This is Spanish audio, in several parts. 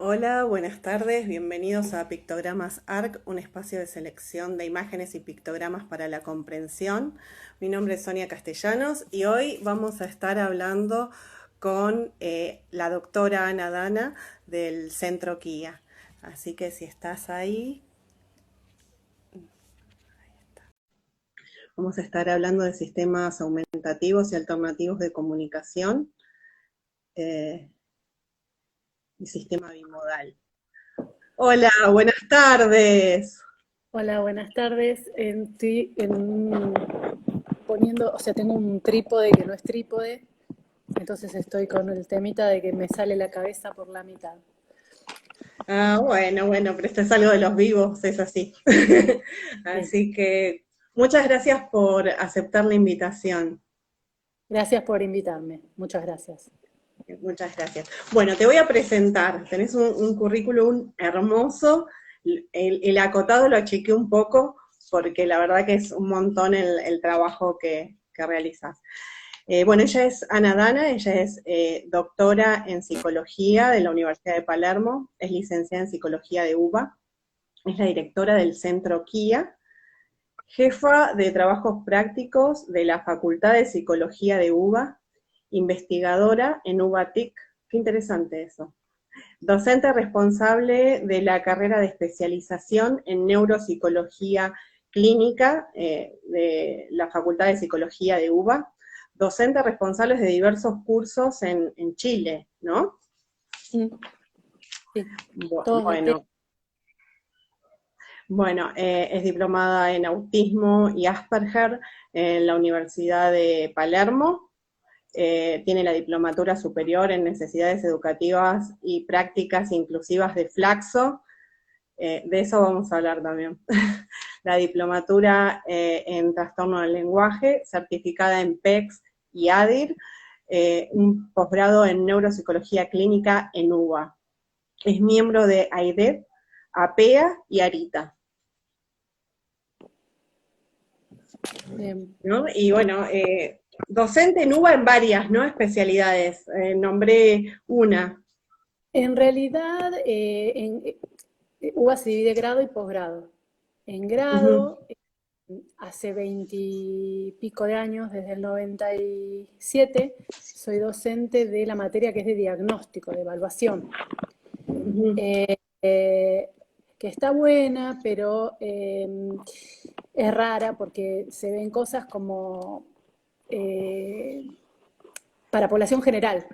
Hola, buenas tardes, bienvenidos a Pictogramas ARC, un espacio de selección de imágenes y pictogramas para la comprensión. Mi nombre es Sonia Castellanos y hoy vamos a estar hablando con la doctora Ana Dana del Centro KIA. Así que si estás ahí, vamos a estar hablando de sistemas aumentativos y alternativos de comunicación eh, y sistema bimodal. Hola, buenas tardes. Hola, buenas tardes. Poniendo, o sea, tengo un trípode que no es trípode, entonces estoy con el temita de que me sale la cabeza por la mitad. Ah, bueno, pero esto es algo de los vivos, es así. Sí. Así que muchas gracias por aceptar la invitación. Gracias por invitarme. Muchas gracias. Muchas gracias. Bueno, te voy a presentar. Tenés un currículum hermoso. El acotado lo achiqué un poco porque la verdad que es un montón el trabajo que realizas. Bueno, ella es Ana Dana, ella es doctora en psicología de la Universidad de Palermo, es licenciada en psicología de UBA, es la directora del Centro KIA, jefa de trabajos prácticos de la Facultad de Psicología de UBA, investigadora en UBA-TIC, qué interesante eso. Docente responsable de la carrera de especialización en neuropsicología clínica de la Facultad de Psicología de UBA, docente responsable de diversos cursos en Chile, ¿no? Mm, sí, todos de té. Bueno, Bueno, es diplomada en autismo y Asperger en la Universidad de Palermo. Tiene la diplomatura superior en necesidades educativas y prácticas inclusivas de Flaxo. De eso vamos a hablar también. La diplomatura en trastorno del lenguaje, certificada en PECS y ADIR. Un posgrado en neuropsicología clínica en UBA. Es miembro de AIDEP, APEA y ARITA. Bien. ¿No? Y bueno, docente en UBA en varias, ¿no? Especialidades. Nombré una. En realidad, UBA se divide grado y posgrado. En Ujú, grado, hace 20 y pico de años, desde el 97, soy docente de la materia que es de diagnóstico, de evaluación. ujú. eh, eh, que está buena, pero es rara porque se ven cosas como eh, para población general,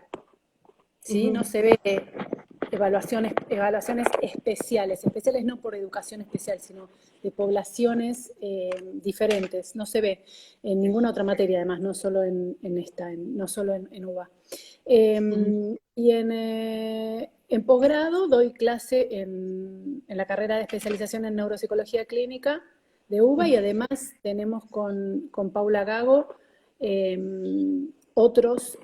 ¿sí? No Ujú. se ve evaluaciones especiales no por educación especial, sino de poblaciones diferentes, no se ve en ninguna otra materia, además, no solo en esta, no solo en UBA. Ujú. Y en posgrado doy clase en la carrera de especialización en neuropsicología clínica de UBA y además tenemos con Paula Gago eh, otros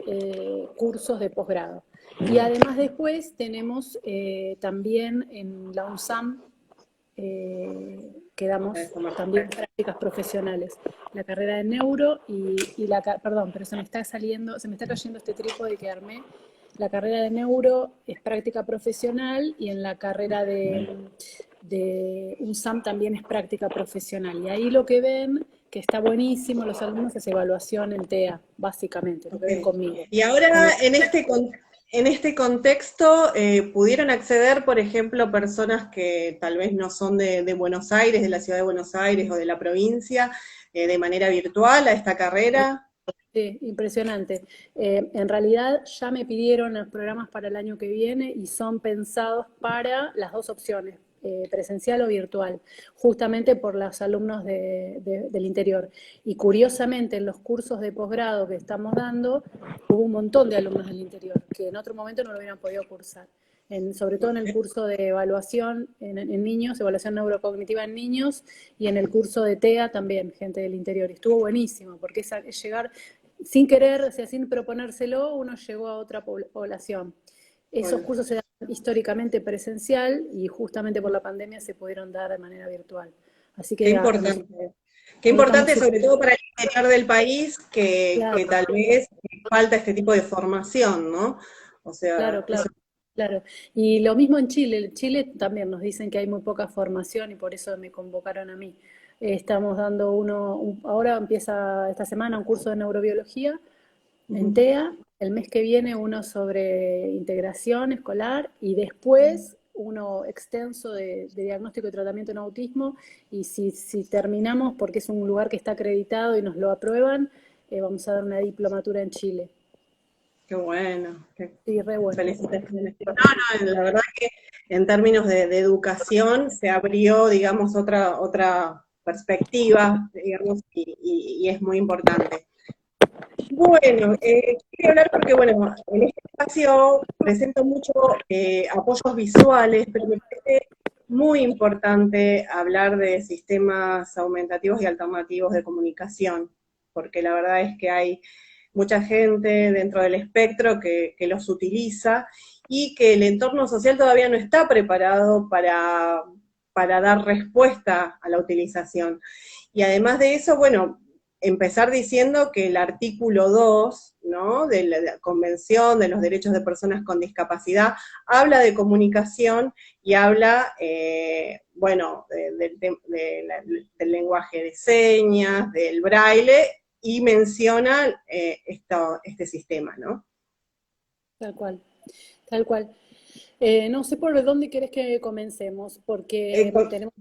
cursos de posgrado. Y además después tenemos también en la UNSAM, que damos también prácticas profesionales, la carrera de neuro perdón, pero se me está cayendo este trípode que armé. La carrera de neuro es práctica profesional y en la carrera de UNSAM también es práctica profesional. Y ahí lo que ven, que está buenísimo, los alumnos es evaluación en TEA, básicamente, lo que ven Okay. conmigo. Y Con ahora, la, en este contexto, ¿pudieron acceder, por ejemplo, personas que tal vez no son de Buenos Aires, de la ciudad de Buenos Aires o de la provincia, de manera virtual a esta carrera? Sí, impresionante. En realidad ya me pidieron los programas para el año que viene y son pensados para las dos opciones, presencial o virtual, justamente por los alumnos del interior. Y curiosamente en los cursos de posgrado que estamos dando, hubo un montón de alumnos del interior que en otro momento no lo hubieran podido cursar. Sobre todo en el curso de evaluación en niños, evaluación neurocognitiva en niños, y en el curso de TEA también, gente del interior. Y estuvo buenísimo, porque es llegar sin querer, o sea, sin proponérselo, uno llegó a otra población. Esos Bueno, cursos se dan históricamente presencial y justamente por la pandemia se pudieron dar de manera virtual. Así qué que importante. Qué ahí estamos importante, súper sobre todo para el interior del país, que claro, tal vez falta este tipo de formación, ¿no? O sea, claro, eso claro. Claro, y lo mismo en Chile. En Chile también nos dicen que hay muy poca formación y por eso me convocaron a mí. Estamos dando ahora empieza esta semana un curso de neurobiología en Ujú. TEA, el mes que viene uno sobre integración escolar y después uno extenso de diagnóstico y tratamiento en autismo y si terminamos, porque es un lugar que está acreditado y nos lo aprueban, vamos a dar una diplomatura en Chile. Qué bueno, Sí, re bueno. felicitaciones. No, no, la verdad que en términos de educación se abrió, digamos, otra perspectiva, digamos, y es muy importante. Bueno, quería hablar porque, bueno, en este espacio presento mucho apoyos visuales, pero me parece muy importante hablar de sistemas aumentativos y alternativos de comunicación, porque la verdad es que hay mucha gente dentro del espectro que los utiliza y que el entorno social todavía no está preparado para dar respuesta a la utilización. Y además de eso, bueno, empezar diciendo que el artículo 2, ¿no?, de la Convención de los Derechos de Personas con Discapacidad habla de comunicación y habla, bueno, del lenguaje de señas, del braille, y menciona este sistema, ¿no? Tal cual, tal cual. No sé por dónde querés que comencemos, porque tenemos...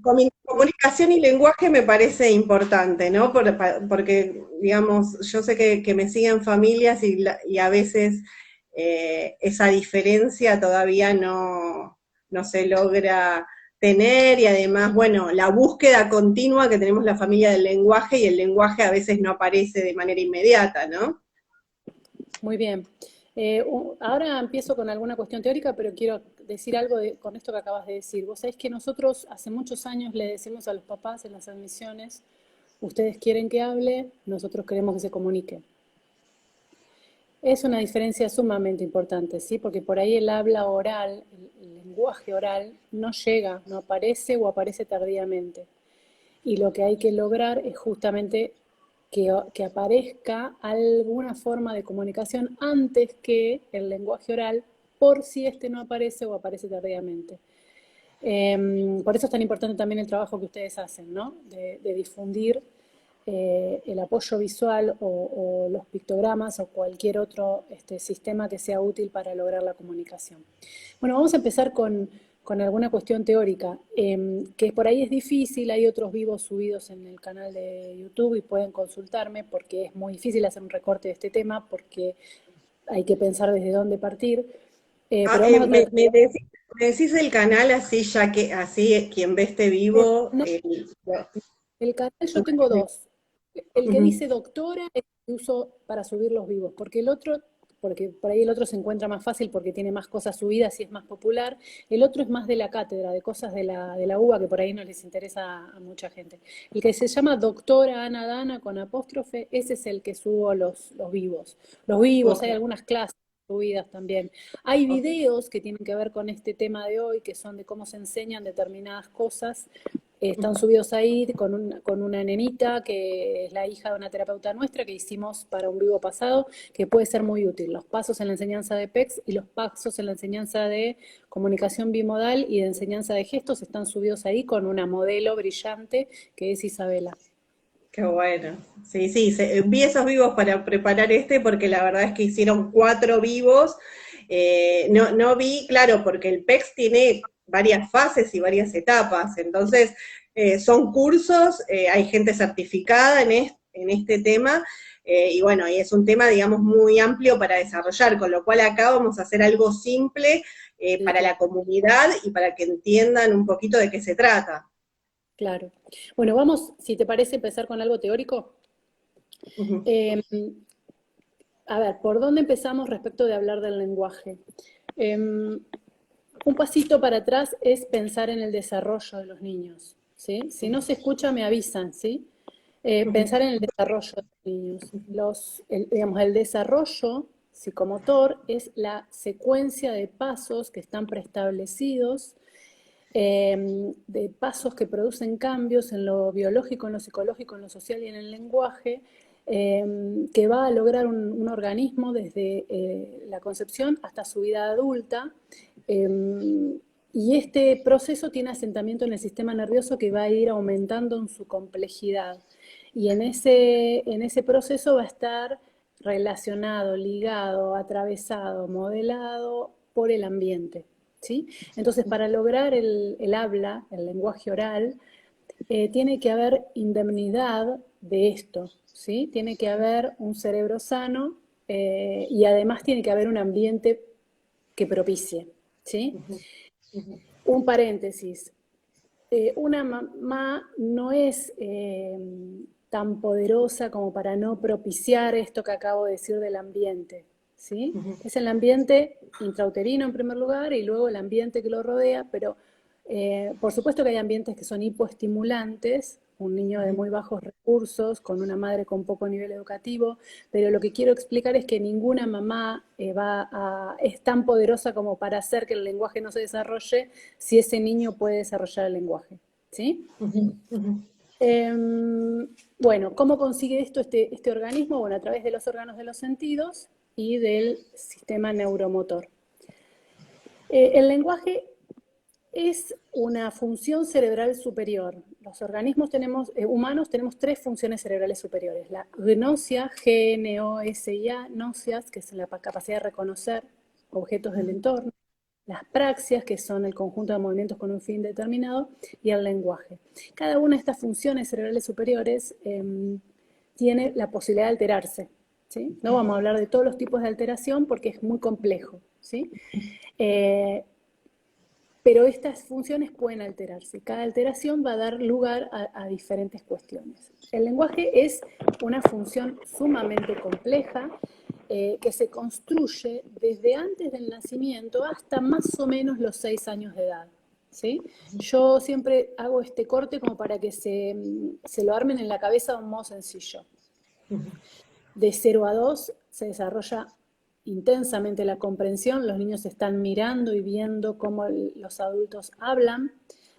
Comunicación y lenguaje me parece importante, ¿no? Porque, digamos, yo sé que me siguen familias y a veces esa diferencia todavía no se logra tener, y además, bueno, la búsqueda continua que tenemos la familia del lenguaje, y el lenguaje a veces no aparece de manera inmediata, ¿no? Muy bien. Ahora empiezo con alguna cuestión teórica, pero quiero decir algo con esto que acabas de decir. Vos sabés que nosotros hace muchos años le decimos a los papás en las admisiones, ustedes quieren que hable, nosotros queremos que se comunique. Es una diferencia sumamente importante, ¿sí? Porque por ahí el habla oral, el lenguaje oral, no llega, no aparece o aparece tardíamente. Y lo que hay que lograr es justamente que aparezca alguna forma de comunicación antes que el lenguaje oral, por si este no aparece o aparece tardíamente. Por eso es tan importante también el trabajo que ustedes hacen, ¿no? De difundir el apoyo visual o los pictogramas o cualquier otro sistema que sea útil para lograr la comunicación. Bueno, vamos a empezar con alguna cuestión teórica, que por ahí es difícil. Hay otros vivos subidos en el canal de YouTube y pueden consultarme porque es muy difícil hacer un recorte de este tema porque hay que pensar desde dónde partir. Pero vamos a tratar... Me decís el canal, así ya que así quien ve este vivo, No, el canal yo tengo dos. El que uh-huh. dice doctora es el que uso para subir los vivos, porque el otro, porque por ahí el otro se encuentra más fácil porque tiene más cosas subidas y es más popular. El otro es más de la cátedra, de cosas de la UBA que por ahí no les interesa a mucha gente. El que se llama doctora Ana Dana con apóstrofe, ese es el que subo los vivos. Los vivos, hay Okay, algunas clases subidas también. Hay okay. videos que tienen que ver con este tema de hoy, que son de cómo se enseñan determinadas cosas. Están Uh-huh. subidos ahí con una nenita que es la hija de una terapeuta nuestra que hicimos para un vivo pasado, que puede ser muy útil. Los pasos en la enseñanza de PECS y los pasos en la enseñanza de comunicación bimodal y de enseñanza de gestos están subidos ahí con una modelo brillante que es Isabela. Qué bueno. Sí, sí, vi esos vivos para preparar porque la verdad es que hicieron 4 vivos. No vi, claro, porque el PEX tiene varias fases y varias etapas, entonces son cursos, hay gente certificada en este tema, y bueno, y es un tema, digamos, muy amplio para desarrollar, con lo cual acá vamos a hacer algo simple Sí, para la comunidad y para que entiendan un poquito de qué se trata. claro. Bueno, vamos, si te parece, empezar con algo teórico. Uh-huh. Eh, a ver, ¿por dónde empezamos respecto de hablar del lenguaje? Un pasito para atrás es pensar en el desarrollo de los niños, ¿sí? Si no se escucha, me avisan, ¿sí? Uh-huh. Pensar en el desarrollo de los niños. Digamos, el desarrollo psicomotor es la secuencia de pasos que están preestablecidos, de pasos que producen cambios en lo biológico, en lo psicológico, en lo social y en el lenguaje, que va a lograr un organismo desde la concepción hasta su vida adulta, y este proceso tiene asentamiento en el sistema nervioso que va a ir aumentando en su complejidad. Y en ese proceso va a estar relacionado, ligado, atravesado, modelado por el ambiente, ¿sí? Entonces, para lograr el habla, el lenguaje oral, tiene que haber indemnidad de esto, ¿sí? Tiene que haber un cerebro sano, y además tiene que haber un ambiente que propicie, ¿sí? Un paréntesis. Una mamá no es tan poderosa como para no propiciar esto que acabo de decir del ambiente, ¿sí? Es el ambiente intrauterino en primer lugar y luego el ambiente que lo rodea, pero por supuesto que hay ambientes que son hipoestimulantes, un niño de muy bajos recursos, con una madre con poco nivel educativo, pero lo que quiero explicar es que ninguna mamá es tan poderosa como para hacer que el lenguaje no se desarrolle si ese niño puede desarrollar el lenguaje, ¿sí? Bueno, ¿cómo consigue esto este organismo? Bueno, a través de los órganos de los sentidos y del sistema neuromotor. El lenguaje es una función cerebral superior. Los organismos humanos tenemos 3 funciones cerebrales superiores. La gnosia, G-N-O-S-I-A, gnosias, que es la capacidad de reconocer objetos del entorno. Las praxias, que son el conjunto de movimientos con un fin determinado, y el lenguaje. Cada una de estas funciones cerebrales superiores tiene la posibilidad de alterarse, ¿sí? No vamos a hablar de todos los tipos de alteración porque es muy complejo, ¿sí? Pero estas funciones pueden alterarse. Cada alteración va a dar lugar a diferentes cuestiones. El lenguaje es una función sumamente compleja que se construye desde antes del nacimiento hasta más o menos los 6 años de edad, ¿sí? Yo siempre hago este corte como para que se lo armen en la cabeza de un modo sencillo. De 0 a 2 se desarrolla intensamente la comprensión, los niños están mirando y viendo cómo los adultos hablan.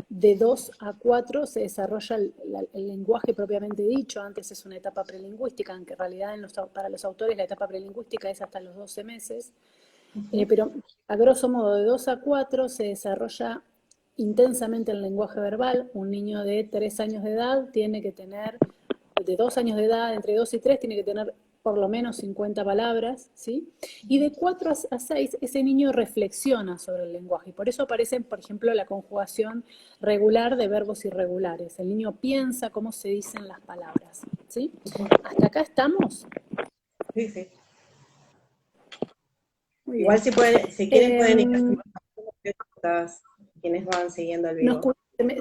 De 2 a 4 se desarrolla el lenguaje propiamente dicho. Antes es una etapa prelingüística, aunque en realidad para los autores la etapa prelingüística es hasta los 12 meses. Pero a grosso modo de 2 a 4 se desarrolla intensamente el lenguaje verbal. Un niño de 3 años de edad tiene que tener, de 2 años de edad, entre 2 y 3, tiene que tener por lo menos 50 palabras, ¿sí? Y de 4 a 6 ese niño reflexiona sobre el lenguaje. Y por eso aparece, por ejemplo, la conjugación regular de verbos irregulares. El niño piensa cómo se dicen las palabras, ¿sí? ¿Hasta acá estamos? Sí, sí. Igual si quieren pueden ir haciendo preguntas quienes van siguiendo el vivo.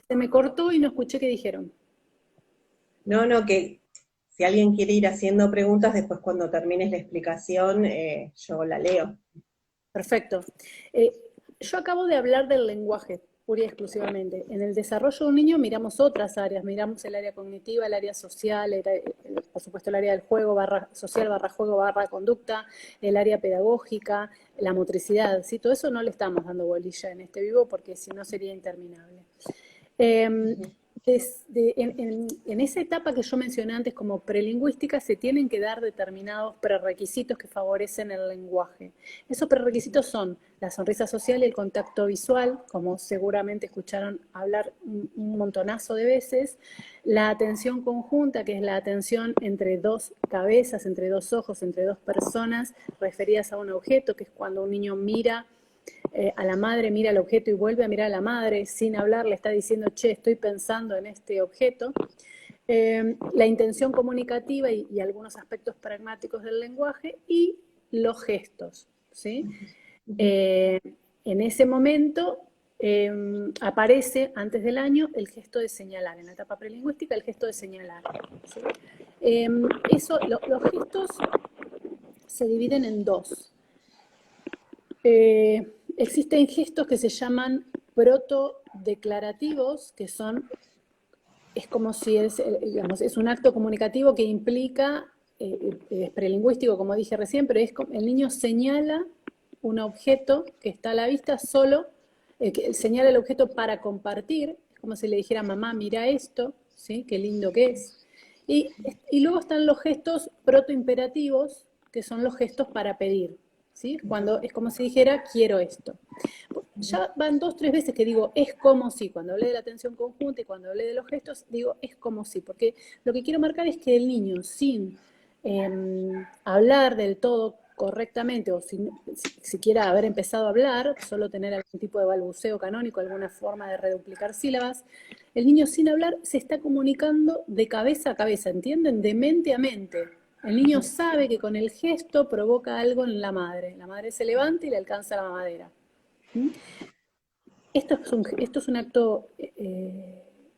Se me cortó y no escuché qué dijeron. No, que si alguien quiere ir haciendo preguntas, después cuando termines la explicación, yo la leo. Perfecto. Yo acabo de hablar del lenguaje, pura y exclusivamente. En el desarrollo de un niño miramos otras áreas, miramos el área cognitiva, el área social, por supuesto el área del juego, social, juego, conducta, el área pedagógica, la motricidad, ¿sí? Todo eso no le estamos dando bolilla en este vivo porque si no sería interminable. En esa etapa que yo mencioné antes como prelingüística se tienen que dar determinados prerequisitos que favorecen el lenguaje. Esos prerequisitos son la sonrisa social y el contacto visual, como seguramente escucharon hablar un montonazo de veces, la atención conjunta, que es la atención entre 2 cabezas, entre 2 ojos, entre 2 personas referidas a un objeto, que es cuando un niño mira a la madre, mira el objeto y vuelve a mirar a la madre sin hablar, le está diciendo, che, estoy pensando en este objeto. La intención comunicativa y algunos aspectos pragmáticos del lenguaje y los gestos, ¿sí? En ese momento aparece antes del año el gesto de señalar, en la etapa prelingüística el gesto de señalar, ¿sí? Los gestos se dividen en 2. Existen gestos que se llaman protodeclarativos, que es como si es un acto comunicativo que implica, es prelingüístico como dije recién, pero el niño señala un objeto que está a la vista solo, que señala el objeto para compartir, es como si le dijera, mamá, mira esto, ¿sí? Qué lindo que es. Y luego están los gestos protoimperativos, que son los gestos para pedir, ¿sí? Cuando es como si dijera, quiero esto. Ya van 2 o 3 veces que digo, es como si, cuando hablé de la atención conjunta y cuando hablé de los gestos, digo, es como si, porque lo que quiero marcar es que el niño, sin hablar del todo correctamente, o sin siquiera haber empezado a hablar, solo tener algún tipo de balbuceo canónico, alguna forma de reduplicar sílabas, el niño sin hablar se está comunicando de cabeza a cabeza, ¿entienden? De mente a mente. El niño sabe que con el gesto provoca algo en la madre se levanta y le alcanza la mamadera. ¿Mm? Esto es un acto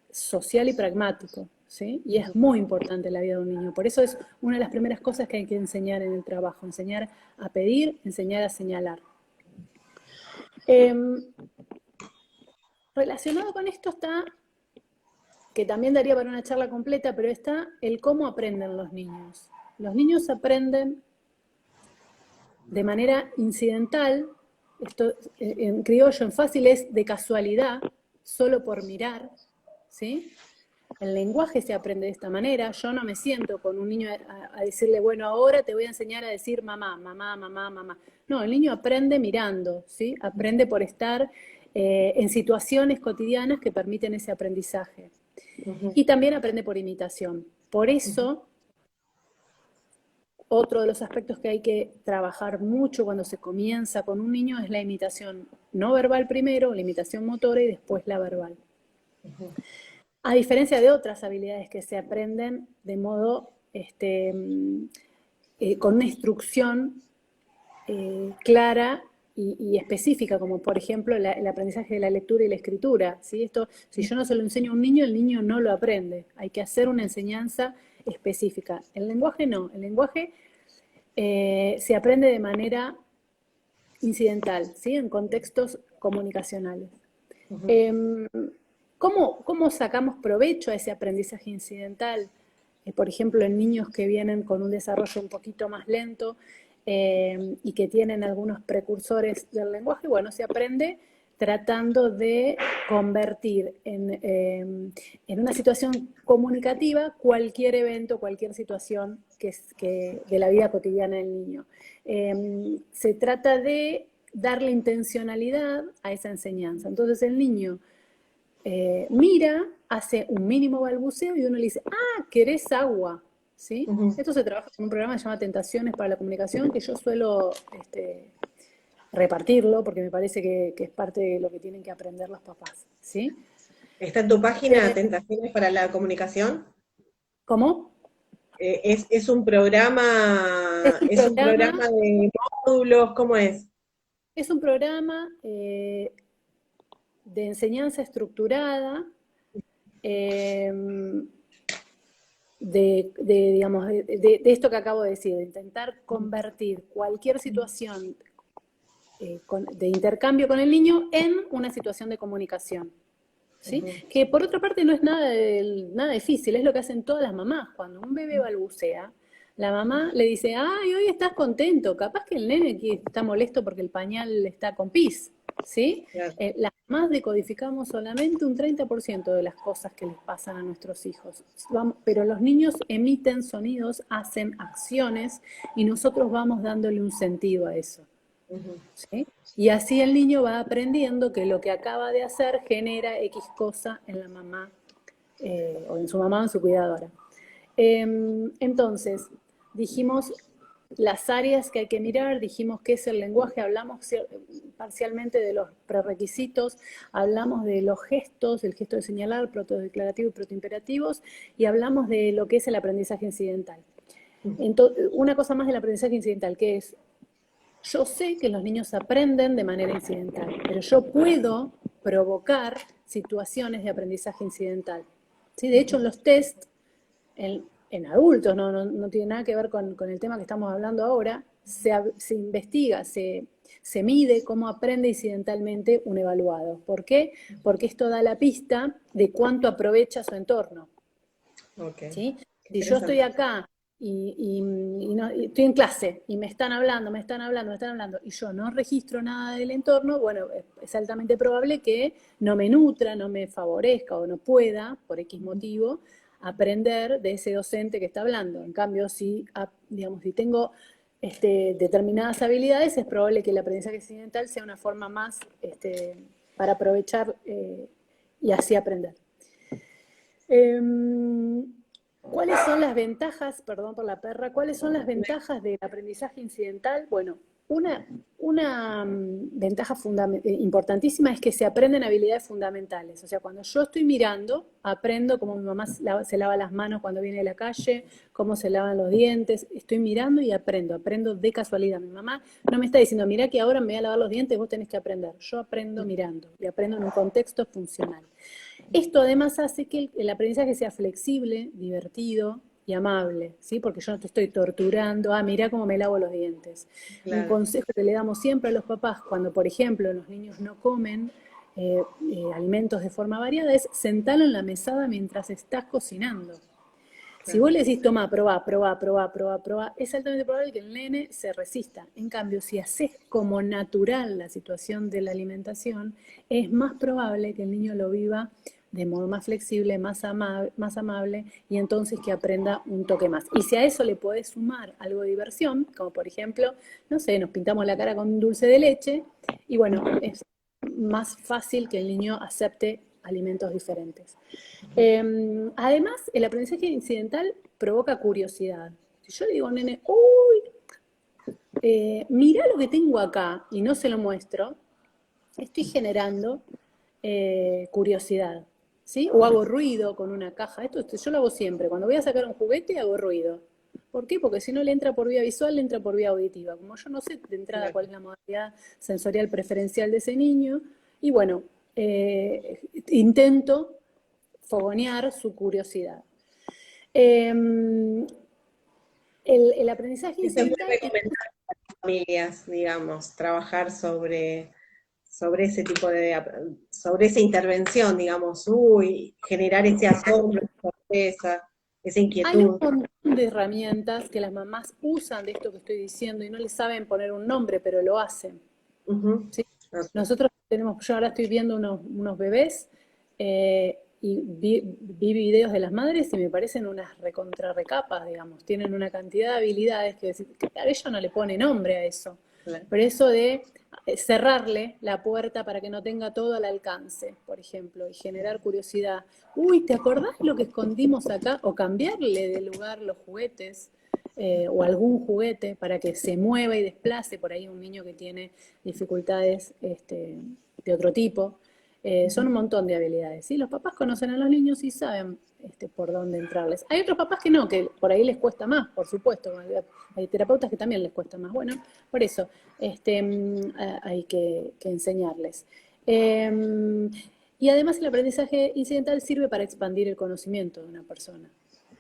social y pragmático, ¿sí? Y es muy importante en la vida de un niño. Por eso es una de las primeras cosas que hay que enseñar en el trabajo, enseñar a pedir, enseñar a señalar. Relacionado con esto está, que también daría para una charla completa, pero está el cómo aprenden los niños. Los niños aprenden de manera incidental, esto en criollo, en fácil, es de casualidad, solo por mirar, ¿sí? El lenguaje se aprende de esta manera. Yo no me siento con un niño a decirle, bueno, ahora te voy a enseñar a decir mamá, mamá, mamá, mamá. No, el niño aprende mirando, ¿sí? Aprende por estar en situaciones cotidianas que permiten ese aprendizaje. Y también aprende por imitación. Por eso, otro de los aspectos que hay que trabajar mucho cuando se comienza con un niño es la imitación no verbal primero, la imitación motora y después la verbal. A diferencia de otras habilidades que se aprenden de modo, con una instrucción clara y específica, como por ejemplo el aprendizaje de la lectura y la escritura, ¿sí? Esto, si yo no se lo enseño a un niño, el niño no lo aprende. Hay que hacer una enseñanza específica. El lenguaje no, el lenguaje se aprende de manera incidental, ¿sí? En contextos comunicacionales. ¿Cómo sacamos provecho a ese aprendizaje incidental? Por ejemplo, en niños que vienen con un desarrollo un poquito más lento y que tienen algunos precursores del lenguaje, bueno, se aprende tratando de convertir en una situación comunicativa cualquier evento, cualquier situación que de la vida cotidiana del niño. Se trata de darle intencionalidad a esa enseñanza. Entonces el niño mira, hace un mínimo balbuceo y uno le dice, ah, ¿querés agua? ¿Sí? Esto se trabaja en un programa que se llama Tentaciones para la Comunicación, que yo suelo repartirlo porque me parece que es parte de lo que tienen que aprender los papás. ¿Sí? ¿Está en tu página Tentaciones para la Comunicación? ¿Cómo? ¿Es un programa, Es un programa de módulos? ¿Cómo es? Es un programa de enseñanza estructurada, digamos, de esto que acabo de decir, de intentar convertir cualquier situación de intercambio con el niño en una situación de comunicación. ¿Sí? Que por otra parte no es nada difícil, es lo que hacen todas las mamás. Cuando un bebé balbucea, la mamá le dice, ay, hoy estás contento, capaz que el nene aquí está molesto porque el pañal está con pis, ¿sí? Claro. Las mamás decodificamos solamente un 30% de las cosas que les pasan a nuestros hijos, pero los niños emiten sonidos, hacen acciones y nosotros vamos dándole un sentido a eso. ¿Sí? Y así el niño va aprendiendo que lo que acaba de hacer genera X cosa en la mamá, o en su mamá o en su cuidadora. Entonces, dijimos las áreas que hay que mirar, dijimos qué es el lenguaje, hablamos parcialmente de los prerequisitos, hablamos de los gestos, el gesto de señalar, protodeclarativo y protoimperativos, y hablamos de lo que es el aprendizaje incidental. Entonces, una cosa más del aprendizaje incidental, que es, yo sé que los niños aprenden de manera incidental, pero yo puedo provocar situaciones de aprendizaje incidental. ¿Sí? De hecho, en los test, en adultos, no tiene nada que ver con el tema que estamos hablando ahora, se investiga, se mide cómo aprende incidentalmente un evaluado. ¿Por qué? Porque esto da la pista de cuánto aprovecha su entorno. Okay. ¿Sí? Si yo estoy acá y estoy en clase y me están hablando, y yo no registro nada del entorno, bueno, es altamente probable que no me nutra, no me favorezca o no pueda, por X motivo, aprender de ese docente que está hablando. En cambio, digamos, si tengo determinadas habilidades, es probable que el aprendizaje incidental sea una forma más para aprovechar y así aprender. ¿Cuáles son las ventajas, perdón por la perra, cuáles son las ventajas del aprendizaje incidental? Bueno, una ventaja importantísima es que se aprenden habilidades fundamentales. O sea, cuando yo estoy mirando, aprendo cómo mi mamá se lava las manos cuando viene de la calle, cómo se lavan los dientes. Estoy mirando y aprendo de casualidad. Mi mamá no me está diciendo, mirá que ahora me voy a lavar los dientes, vos tenés que aprender. Yo aprendo mirando y aprendo en un contexto funcional. Esto además hace que el aprendizaje sea flexible, divertido y amable, ¿sí? Porque yo no te estoy torturando, mirá cómo me lavo los dientes. Claro. Un consejo que le damos siempre a los papás cuando, por ejemplo, los niños no comen alimentos de forma variada es sentarlo en la mesada mientras estás cocinando. Si vos le decís, toma, probá, es altamente probable que el nene se resista. En cambio, si haces como natural la situación de la alimentación, es más probable que el niño lo viva de modo más flexible, más amable, y entonces que aprenda un toque más. Y si a eso le podés sumar algo de diversión, como por ejemplo, no sé, nos pintamos la cara con un dulce de leche, y bueno, es más fácil que el niño acepte alimentos diferentes. Además, el aprendizaje incidental provoca curiosidad. Si yo le digo a un nene, mirá lo que tengo acá, y no se lo muestro, estoy generando curiosidad, ¿sí? O hago ruido con una caja. Esto yo lo hago siempre. Cuando voy a sacar un juguete, hago ruido. ¿Por qué? Porque si no le entra por vía visual, le entra por vía auditiva. Como yo no sé de entrada cuál es la modalidad sensorial preferencial de ese niño, y bueno, intento fogonear su curiosidad. El aprendizaje incidental... Se puede recomendar a las familias, digamos, trabajar sobre ese tipo sobre esa intervención, digamos, generar ese asombro, esa sorpresa, esa inquietud. Hay un montón de herramientas que las mamás usan de esto que estoy diciendo y no les saben poner un nombre, pero lo hacen. ¿Sí? Okay. Nosotros yo ahora estoy viendo unos bebés y vi videos de las madres y me parecen unas recontrarrecapas, digamos. Tienen una cantidad de habilidades que ella no le pone nombre a eso. Claro. Pero eso de cerrarle la puerta para que no tenga todo al alcance, por ejemplo, y generar curiosidad. ¿Te acordás lo que escondimos acá? O cambiarle de lugar los juguetes o algún juguete para que se mueva y desplace. Por ahí un niño que tiene dificultades de otro tipo. Son un montón de habilidades. ¿Sí? Los papás conocen a los niños y saben por dónde entrarles. Hay otros papás que no, que por ahí les cuesta más, por supuesto. Hay terapeutas que también les cuesta más. Bueno, por eso hay que enseñarles. Y además el aprendizaje incidental sirve para expandir el conocimiento de una persona.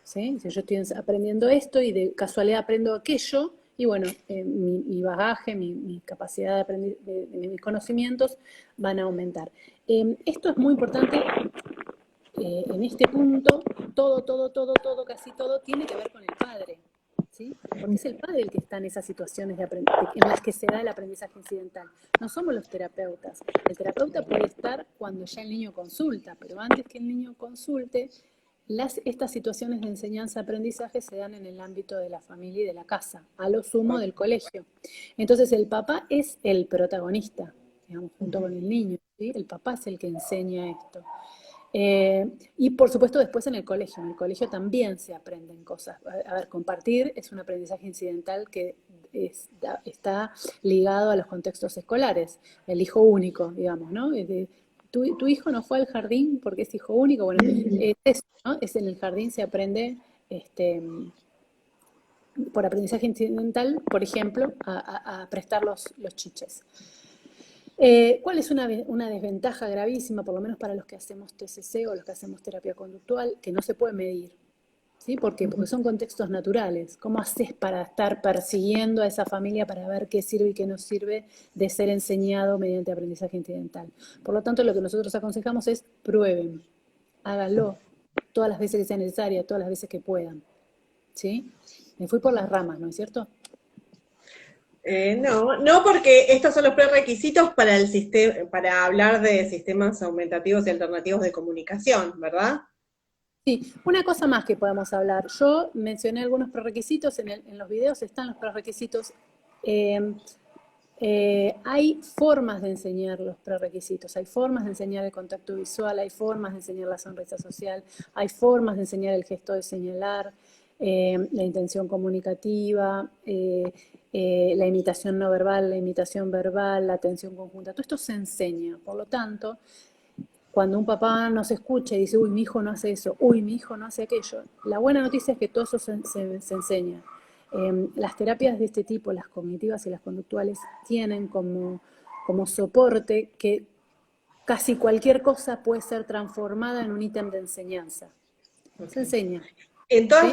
¿Sí? Si yo estoy aprendiendo esto y de casualidad aprendo aquello, y bueno, mi bagaje, mi capacidad de aprender, de mis conocimientos van a aumentar. Esto es muy importante. En este punto, casi todo, tiene que ver con el padre, ¿sí? Porque es el padre el que está en esas situaciones en las que se da el aprendizaje incidental. No somos los terapeutas. El terapeuta puede estar cuando ya el niño consulta, pero antes que el niño consulte, estas situaciones de enseñanza-aprendizaje se dan en el ámbito de la familia y de la casa, a lo sumo del colegio. Entonces el papá es el protagonista, digamos, junto con el niño, ¿sí? El papá es el que enseña esto. Y por supuesto después en el colegio también se aprenden cosas. A ver, compartir es un aprendizaje incidental que está ligado a los contextos escolares, el hijo único, digamos, ¿no? ¿Tu hijo no fue al jardín porque es hijo único? Bueno, eso, ¿no? Es en el jardín se aprende por aprendizaje incidental, por ejemplo, a prestar los chiches. ¿Cuál es una desventaja gravísima, por lo menos para los que hacemos TCC o los que hacemos terapia conductual, que no se puede medir? ¿Sí? ¿Por qué? Porque son contextos naturales. ¿Cómo haces para estar persiguiendo a esa familia para ver qué sirve y qué no sirve de ser enseñado mediante aprendizaje incidental? Por lo tanto, lo que nosotros aconsejamos es prueben, háganlo todas las veces que sea necesaria, todas las veces que puedan. ¿Sí? Me fui por las ramas, ¿no es cierto? No, porque estos son los prerequisitos para hablar de sistemas aumentativos y alternativos de comunicación, ¿verdad? Sí, una cosa más que podemos hablar. Yo mencioné algunos prerequisitos, en los videos están los prerequisitos. Eh, hay formas de enseñar los prerequisitos, hay formas de enseñar el contacto visual, hay formas de enseñar la sonrisa social, hay formas de enseñar el gesto de señalar, la intención comunicativa, la imitación no verbal, la imitación verbal, la atención conjunta. Todo esto se enseña. Por lo tanto, cuando un papá nos escucha y dice, uy, mi hijo no hace eso, uy, mi hijo no hace aquello, la buena noticia es que todo eso se enseña. Las terapias de este tipo, las cognitivas y las conductuales, tienen como soporte que casi cualquier cosa puede ser transformada en un ítem de enseñanza. Se Okay. enseña, ¿sí? En todas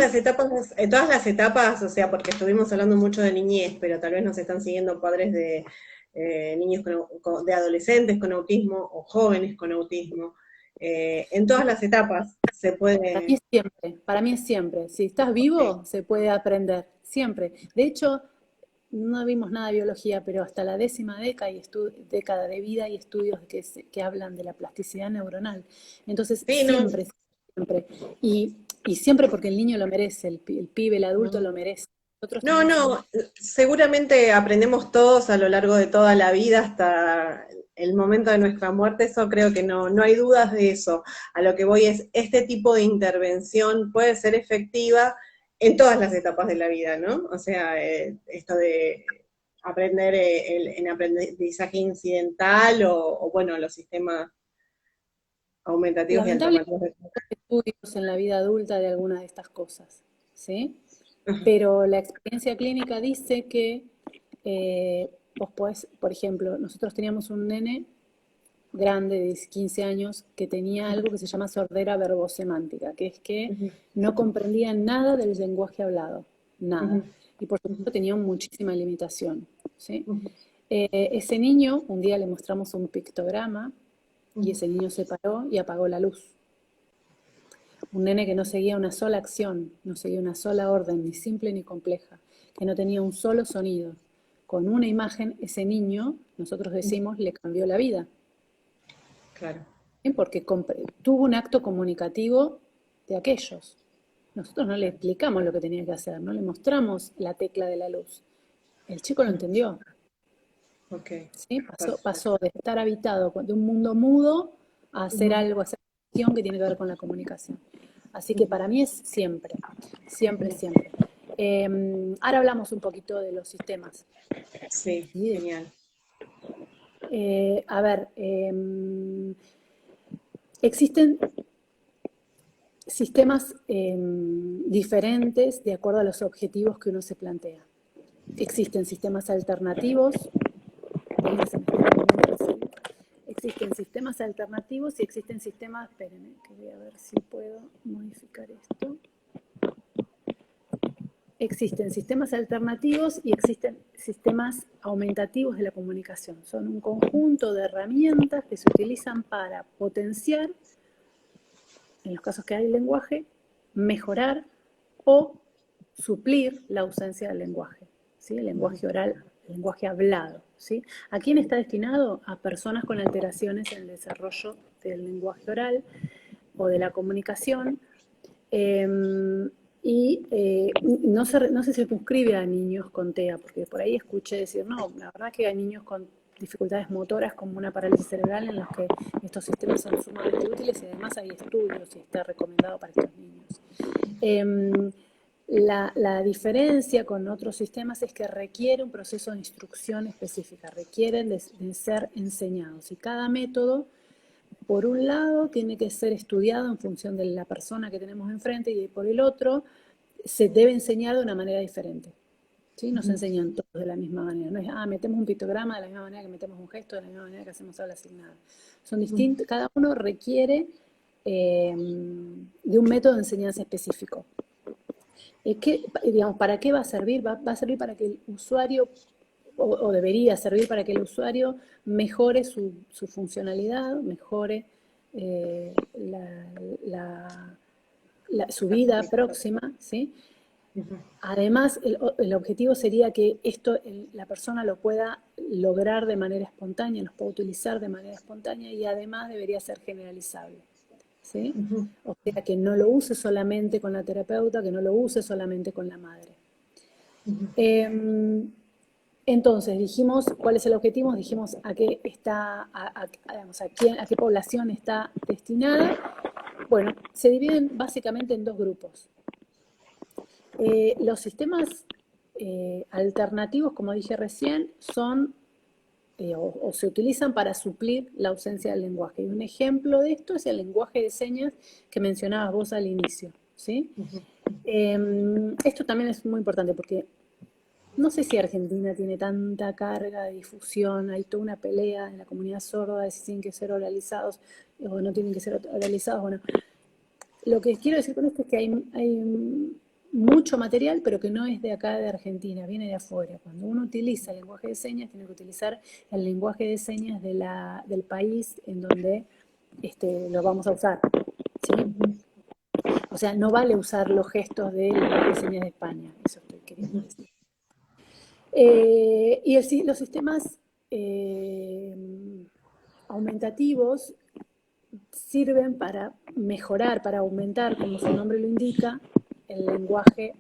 las etapas, o sea, porque estuvimos hablando mucho de niñez, pero tal vez nos están siguiendo padres de niños de adolescentes con autismo o jóvenes con autismo. En todas las etapas se Para mí puede. es siempre, para mí es siempre. Si estás Okay. vivo, se puede aprender, siempre. De hecho, no vimos nada de biología, pero hasta la 10ª década de vida hay estudios que hablan de la plasticidad neuronal. Entonces, Sí, no, siempre, siempre. Y siempre porque el niño lo merece, el pibe, el adulto lo merece. Nosotros no, tenemos un... no, seguramente aprendemos todos a lo largo de toda la vida hasta el momento de nuestra muerte, eso creo que no, no hay dudas de eso. A lo que voy es, este tipo de intervención puede ser efectiva en todas las etapas de la vida, ¿no? O sea, esto de aprender en aprendizaje incidental o, bueno, los sistemas aumentativos y Lamentablemente alternativos. hay estudios en la vida adulta de algunas de estas cosas, ¿sí? Pero la experiencia clínica dice que vos podés, por ejemplo, nosotros teníamos un nene grande de 15 años que tenía algo que se llama sordera verbosemántica, que es que Ujú, no comprendía nada del lenguaje hablado, nada. ujú, Y por ujú, supuesto tenía muchísima limitación, ¿sí? ujú, Ese niño, un día le mostramos un pictograma y ujú. ese niño se paró y apagó la luz. Un nene que no seguía una sola acción, no seguía una sola orden, ni simple ni compleja, que no tenía un solo sonido. Con una imagen, ese niño, nosotros decimos, le cambió la vida. Claro. ¿Sí? Porque tuvo un acto comunicativo de aquellos. Nosotros no le Claro. explicamos lo que tenía que hacer, no le mostramos la tecla de la luz. El chico lo entendió. Ok, ¿Sí? Pasó perfecto. de estar habitado de un mundo mudo a hacer Ujú, algo, a hacer acción que tiene que ver con la comunicación. Así que ujú, para mí es siempre, siempre, ujú. siempre. Ahora hablamos un poquito de los sistemas. Sí, ¿Sí? genial. A ver, existen sistemas diferentes de acuerdo a los objetivos que uno se plantea. Existen sistemas alternativos, existen sistemas alternativos y existen sistemas, espérenme, que voy a ver si puedo modificar esto. Existen sistemas alternativos y existen sistemas aumentativos de la comunicación. Son un conjunto de herramientas que se utilizan para potenciar, en los casos que hay lenguaje, mejorar o suplir la ausencia del lenguaje, ¿sí? El Ujú, lenguaje oral, el lenguaje hablado, ¿sí? ¿A quién está destinado? A personas con alteraciones en el desarrollo del lenguaje oral o de la comunicación, y no se circunscribe a niños con TEA, porque por ahí escuché decir, no, la verdad que hay niños con dificultades motoras como una parálisis cerebral en los que estos sistemas son sumamente útiles y además hay estudios y está recomendado para estos niños. Eh, la diferencia con otros sistemas es que requiere un proceso de instrucción específica, requieren de ser enseñados y cada método, por un lado, tiene que ser estudiado en función de la persona que tenemos enfrente y por el otro, se debe enseñar de una manera diferente. ¿Sí? No se ujú, enseñan todos de la misma manera. No es, metemos un pictograma de la misma manera que metemos un gesto, de la misma manera que hacemos habla asignada. Son ujú. distintos, cada uno requiere de un método de enseñanza específico. Digamos, ¿para qué va a servir? Va a servir para que el usuario, o debería servir para que el usuario mejore su funcionalidad, mejore su La vida comunicación. próxima, ¿sí? Ujú, Además, el objetivo sería que esto la persona lo pueda lograr de manera espontánea, los pueda utilizar de manera espontánea y además debería ser generalizable. ¿sí? O sea, que no lo use solamente con la terapeuta, que no lo use solamente con la madre. Entonces, dijimos cuál es el objetivo, dijimos a qué está, digamos, a qué población está destinada. Bueno, se dividen básicamente en dos grupos. Los sistemas alternativos, como dije recién, son o se utilizan para suplir la ausencia del lenguaje. Y un ejemplo de esto es el lenguaje de señas que mencionabas vos al inicio, ¿sí? Esto también es muy importante porque no sé si Argentina tiene tanta carga de difusión, hay toda una pelea en la comunidad sorda de si tienen que ser oralizados o no tienen que ser oralizados. Bueno, lo que quiero decir con esto es que hay mucho material, pero que no es de acá de Argentina, viene de afuera. Cuando uno utiliza el lenguaje de señas, tiene que utilizar el lenguaje de señas del país en donde lo vamos a usar, ¿sí? O sea, no vale usar los gestos del lenguaje de señas de España, eso estoy queriendo decir. Y los sistemas aumentativos sirven para mejorar, para aumentar, como su nombre lo indica, el lenguaje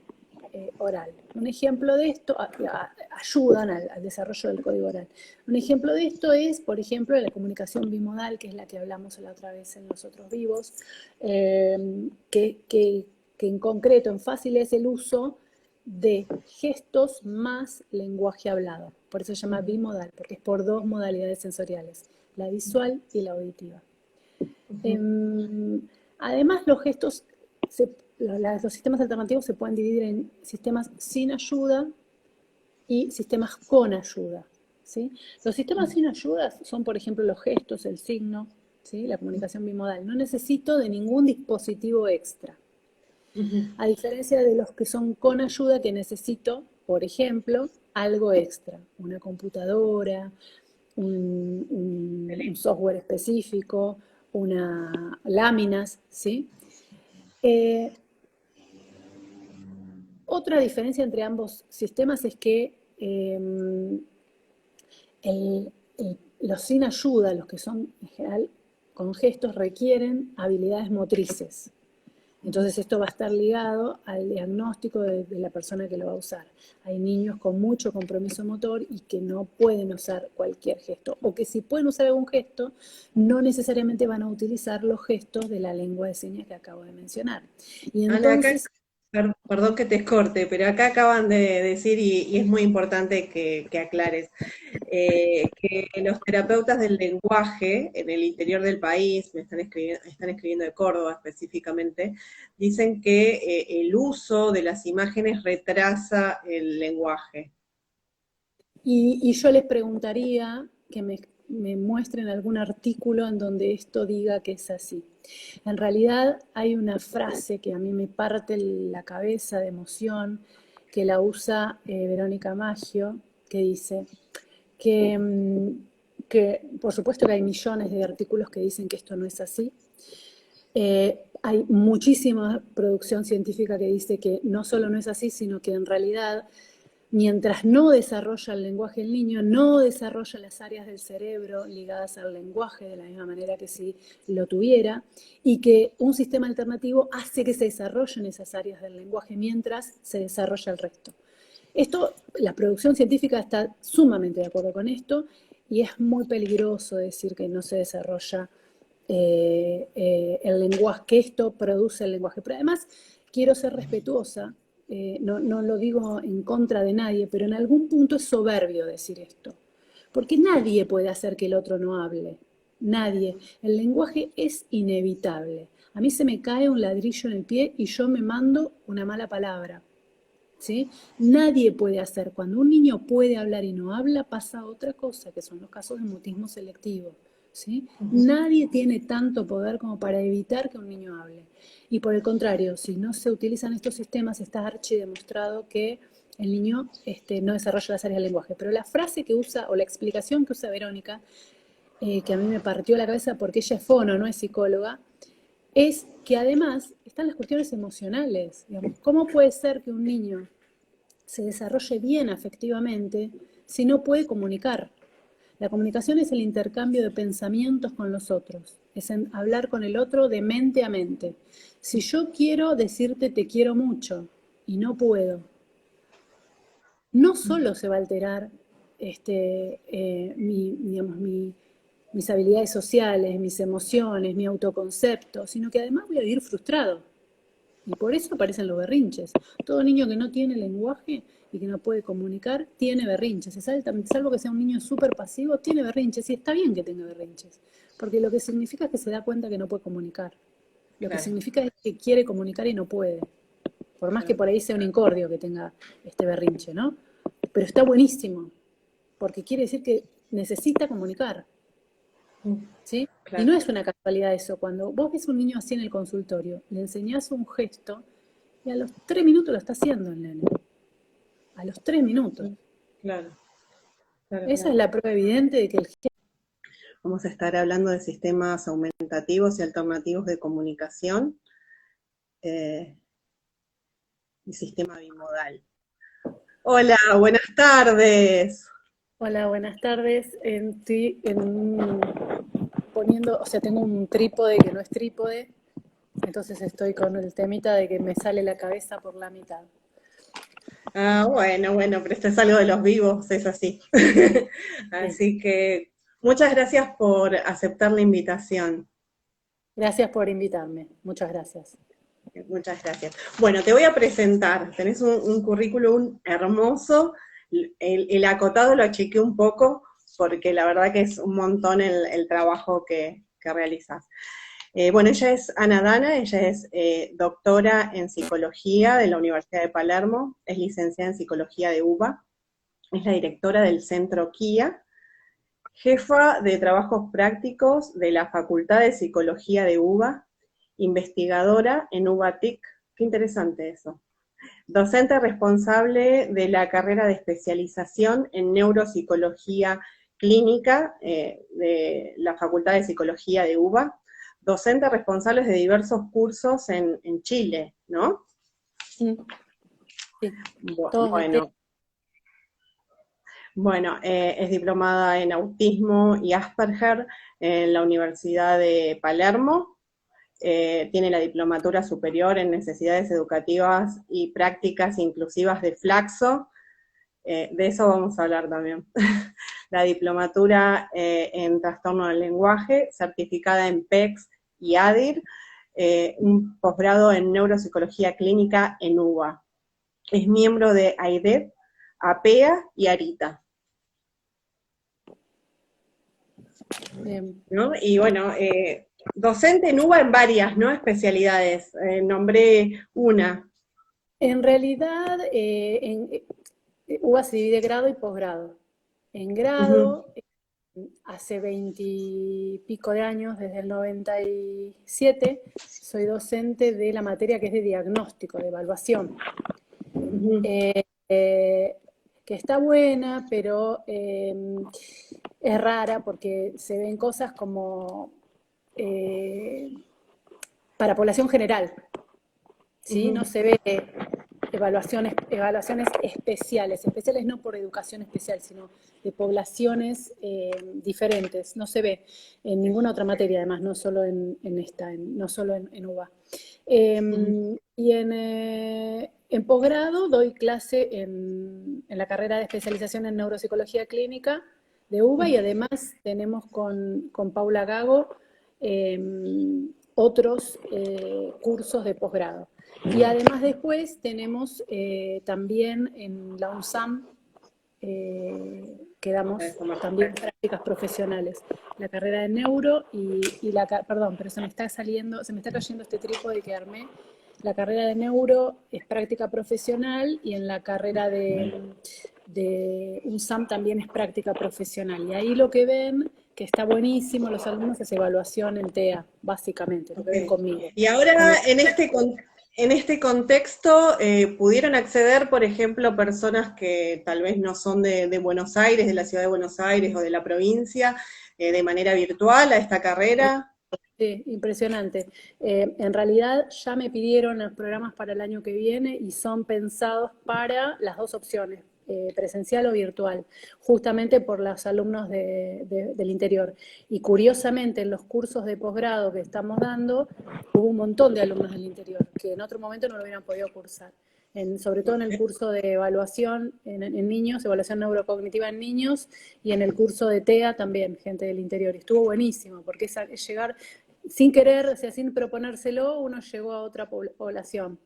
oral. Un ejemplo de esto, ayudan al desarrollo del código oral. Un ejemplo de esto es, por ejemplo, la comunicación bimodal, que es la que hablamos la otra vez en Los Otros Vivos, que en concreto, en fácil, es el uso de gestos más lenguaje hablado. Por eso se llama bimodal, porque es por dos modalidades sensoriales, la visual y la auditiva. Además, los gestos, los sistemas alternativos se pueden dividir en sistemas sin ayuda y sistemas con ayuda, ¿sí? Los sistemas sin ayuda son, por ejemplo, los gestos, el signo, ¿sí? La comunicación bimodal. No necesito de ningún dispositivo extra. A diferencia de los que son con ayuda, que necesito, por ejemplo, algo extra, una computadora, un software específico, láminas, ¿sí? Otra diferencia entre ambos sistemas es que los sin ayuda, los que son en general con gestos, requieren habilidades motrices. Entonces esto va a estar ligado al diagnóstico de la persona que lo va a usar. Hay niños con mucho compromiso motor y que no pueden usar cualquier gesto, o que si pueden usar algún gesto, no necesariamente van a utilizar los gestos de la lengua de señas que acabo de mencionar. Y entonces... Ana, perdón que te corte, pero acá acaban de decir, y es muy importante que aclares, que los terapeutas del lenguaje en el interior del país, están escribiendo de Córdoba específicamente, dicen que el uso de las imágenes retrasa el lenguaje. Y yo les preguntaría que me muestren algún artículo en donde esto diga que es así. En realidad hay una frase que a mí me parte la cabeza de emoción, que la usa Verónica Maggio, que dice que por supuesto que hay millones de artículos que dicen que esto no es así. Hay muchísima producción científica que dice que no solo no es así, sino que en realidad, mientras no desarrolla el lenguaje el niño, no desarrolla las áreas del cerebro ligadas al lenguaje de la misma manera que si lo tuviera, y que un sistema alternativo hace que se desarrollen esas áreas del lenguaje mientras se desarrolla el resto. Esto, la producción científica está sumamente de acuerdo con esto, y es muy peligroso decir que no se desarrolla el lenguaje, que esto produce el lenguaje. Pero además, quiero ser respetuosa, no lo digo en contra de nadie, pero en algún punto es soberbio decir esto. Porque nadie puede hacer que el otro no hable. Nadie. El lenguaje es inevitable. A mí se me cae un ladrillo en el pie y yo me mando una mala palabra. ¿Sí? Nadie puede hacer. Cuando un niño puede hablar y no habla, pasa otra cosa, que son los casos de mutismo selectivo. ¿Sí? Nadie tiene tanto poder como para evitar que un niño hable. Y por el contrario, si no se utilizan estos sistemas, está archidemostrado que el niño no desarrolla las áreas del lenguaje. Pero la frase que usa, o la explicación que usa Verónica, que a mí me partió la cabeza porque ella es fono, no es psicóloga, es que además están las cuestiones emocionales. Digamos, ¿cómo puede ser que un niño se desarrolle bien afectivamente si no puede comunicar? La comunicación es el intercambio de pensamientos con los otros, es en hablar con el otro de mente a mente. Si yo quiero decirte te quiero mucho y no puedo, no solo se va a alterar mis habilidades sociales, mis emociones, mi autoconcepto, sino que además voy a vivir frustrado. Y por eso aparecen los berrinches. Todo niño que no tiene lenguaje y que no puede comunicar, tiene berrinches. Salvo que sea un niño súper pasivo, tiene berrinches. Y está bien que tenga berrinches. Porque lo que significa es que se da cuenta que no puede comunicar. Lo que significa es que quiere comunicar y no puede. Por más que por ahí sea un incordio que tenga este berrinche, ¿no? Pero está buenísimo. Porque quiere decir que necesita comunicar. ¿Sí? Claro. Y no es una casualidad eso, cuando vos ves un niño así en el consultorio, le enseñás un gesto y a los 3 minutos lo está haciendo el nene. A los 3 minutos. Claro. Esa es la prueba evidente de que el gesto... Vamos a estar hablando de sistemas aumentativos y alternativos de comunicación y sistema bimodal. Hola, buenas tardes. Hola, buenas tardes. Estoy poniendo, o sea, tengo un trípode que no es trípode, entonces estoy con el temita de que me sale la cabeza por la mitad. Ah, bueno, pero esto es algo de los vivos, es así. Así que muchas gracias por aceptar la invitación. Gracias por invitarme, muchas gracias. Muchas gracias. Bueno, te voy a presentar, tenés un currículum hermoso, el acotado lo achiqué un poco, porque la verdad que es un montón el trabajo que realizas. Bueno, ella es Ana Dana, ella es doctora en psicología de la Universidad de Palermo, es licenciada en psicología de UBA, es la directora del Centro KIA, jefa de trabajos prácticos de la Facultad de Psicología de UBA, investigadora en UBA-TIC, qué interesante eso. Docente responsable de la carrera de especialización en neuropsicología clínica de la Facultad de Psicología de UBA, docente responsable de diversos cursos en Chile, ¿no? Sí. Bueno, es diplomada en autismo y Asperger en la Universidad de Palermo, tiene la diplomatura superior en necesidades educativas y prácticas inclusivas de Flaxo, de eso vamos a hablar también. La diplomatura en trastorno del lenguaje, certificada en PECS y ADIR, un posgrado en neuropsicología clínica en UBA. Es miembro de AIDEP, APEA y ARITA. ¿No? Y bueno, docente en UBA en varias, ¿no? Especialidades, nombré una. En realidad, UBA se divide grado y posgrado. En grado, hace 20 y pico de años, desde el 97, soy docente de la materia que es de diagnóstico, de evaluación. Que está buena, pero es rara porque se ven cosas como para población general, ¿sí? No se ve evaluaciones especiales no por educación especial, sino de poblaciones diferentes, no se ve en ninguna otra materia, además, no solo en esta, no solo en UBA. Y en posgrado doy clase en la carrera de especialización en neuropsicología clínica de UBA, y además tenemos con Paula Gago otros cursos de posgrado. Y además después tenemos también en la UNSAM, que damos también prácticas profesionales, la carrera de neuro perdón, pero se me está cayendo este trípode que armé. La carrera de neuro es práctica profesional, y en la carrera de UNSAM también es práctica profesional. Y ahí lo que ven, que está buenísimo, los alumnos, es evaluación en TEA, básicamente, lo que ven conmigo. Y ahora, en este contexto, ¿pudieron acceder, por ejemplo, personas que tal vez no son de Buenos Aires, de la ciudad de Buenos Aires o de la provincia, de manera virtual a esta carrera? Sí, impresionante. En realidad ya me pidieron los programas para el año que viene y son pensados para las dos opciones, presencial o virtual, justamente por los alumnos del interior. Y curiosamente, en los cursos de posgrado que estamos dando, hubo un montón de alumnos del interior, que en otro momento no lo hubieran podido cursar. Sobre todo en el curso de evaluación en niños, evaluación neurocognitiva en niños, y en el curso de TEA también, gente del interior. Y estuvo buenísimo, porque es llegar sin querer, o sea, sin proponérselo, uno llegó a otra población.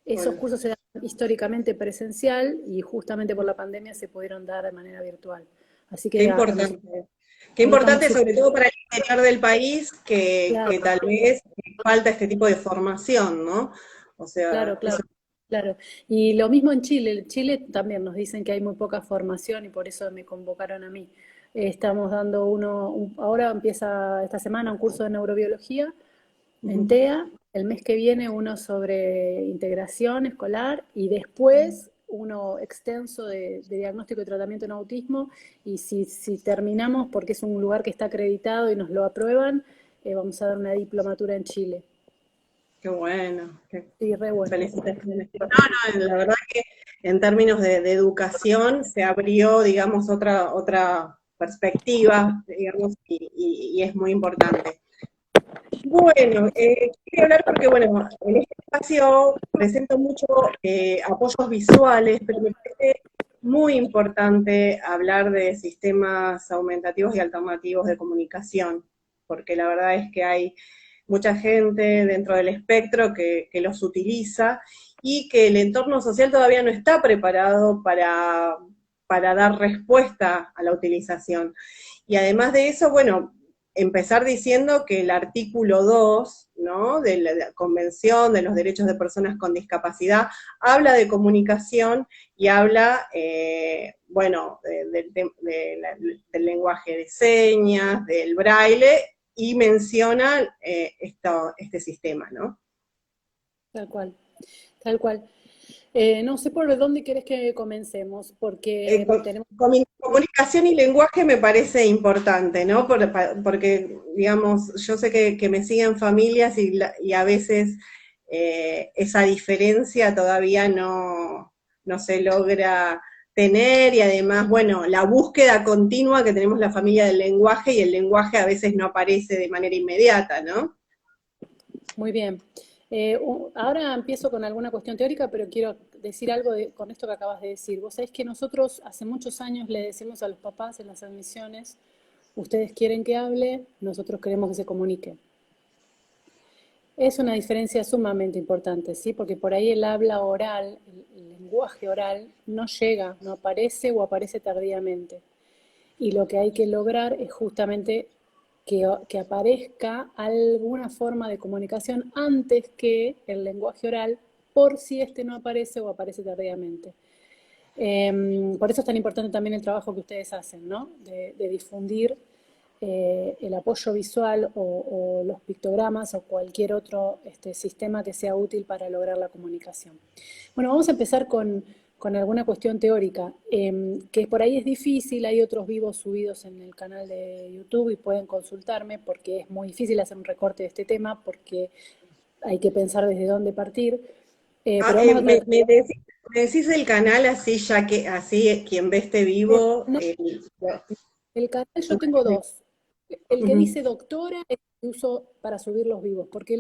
Esos cursos se dan históricamente presencial y justamente por la pandemia se pudieron dar de manera virtual. Así que qué importante. Qué importante, sobre todo para el interior del país, que tal vez falta este tipo de formación, ¿no? O sea, claro. Claro, y lo mismo en Chile. En Chile también nos dicen que hay muy poca formación y por eso me convocaron a mí. Estamos dando ahora empieza esta semana un curso de neurobiología en TEA, el mes que viene uno sobre integración escolar y después uno extenso de diagnóstico y tratamiento en autismo, y si terminamos, porque es un lugar que está acreditado y nos lo aprueban, vamos a dar una diplomatura en Chile. Qué bueno. Sí, re bueno. Felicitaciones. No, la verdad que en términos de educación se abrió, digamos, otra perspectiva, digamos, y es muy importante. Bueno, quería hablar porque, bueno, en este espacio presento mucho apoyos visuales, pero me parece muy importante hablar de sistemas aumentativos y alternativos de comunicación, porque la verdad es que hay mucha gente dentro del espectro que los utiliza y que el entorno social todavía no está preparado para dar respuesta a la utilización. Y además de eso, bueno, empezar diciendo que el artículo 2, ¿no?, de la Convención de los Derechos de Personas con Discapacidad, habla de comunicación y habla, bueno, del lenguaje de señas, del braille, y menciona este sistema, ¿no? Tal cual, tal cual. No sé por dónde querés que comencemos, porque tenemos... Comunicación y lenguaje me parece importante, ¿no? Porque, digamos, yo sé que me siguen familias y a veces esa diferencia todavía no se logra tener, y además, bueno, la búsqueda continua que tenemos la familia del lenguaje, y el lenguaje a veces no aparece de manera inmediata, ¿no? Muy bien. Ahora empiezo con alguna cuestión teórica, pero quiero decir algo con esto que acabas de decir. Vos sabés que nosotros hace muchos años le decimos a los papás en las admisiones: ustedes quieren que hable, nosotros queremos que se comunique. Es una diferencia sumamente importante, ¿sí? Porque por ahí el habla oral, el lenguaje oral, no llega, no aparece o aparece tardíamente. Y lo que hay que lograr es justamente que aparezca alguna forma de comunicación antes que el lenguaje oral, por si este no aparece o aparece tardíamente. Por eso es tan importante también el trabajo que ustedes hacen, ¿no? De difundir el apoyo visual o los pictogramas o cualquier otro sistema que sea útil para lograr la comunicación. Bueno, vamos a empezar con alguna cuestión teórica, que por ahí es difícil. Hay otros vivos subidos en el canal de YouTube y pueden consultarme, porque es muy difícil hacer un recorte de este tema, porque hay que pensar desde dónde partir. Me decís el canal, así ya que así quien ve este vivo... El canal yo tengo dos. El que dice doctora es el que uso para subir los vivos, porque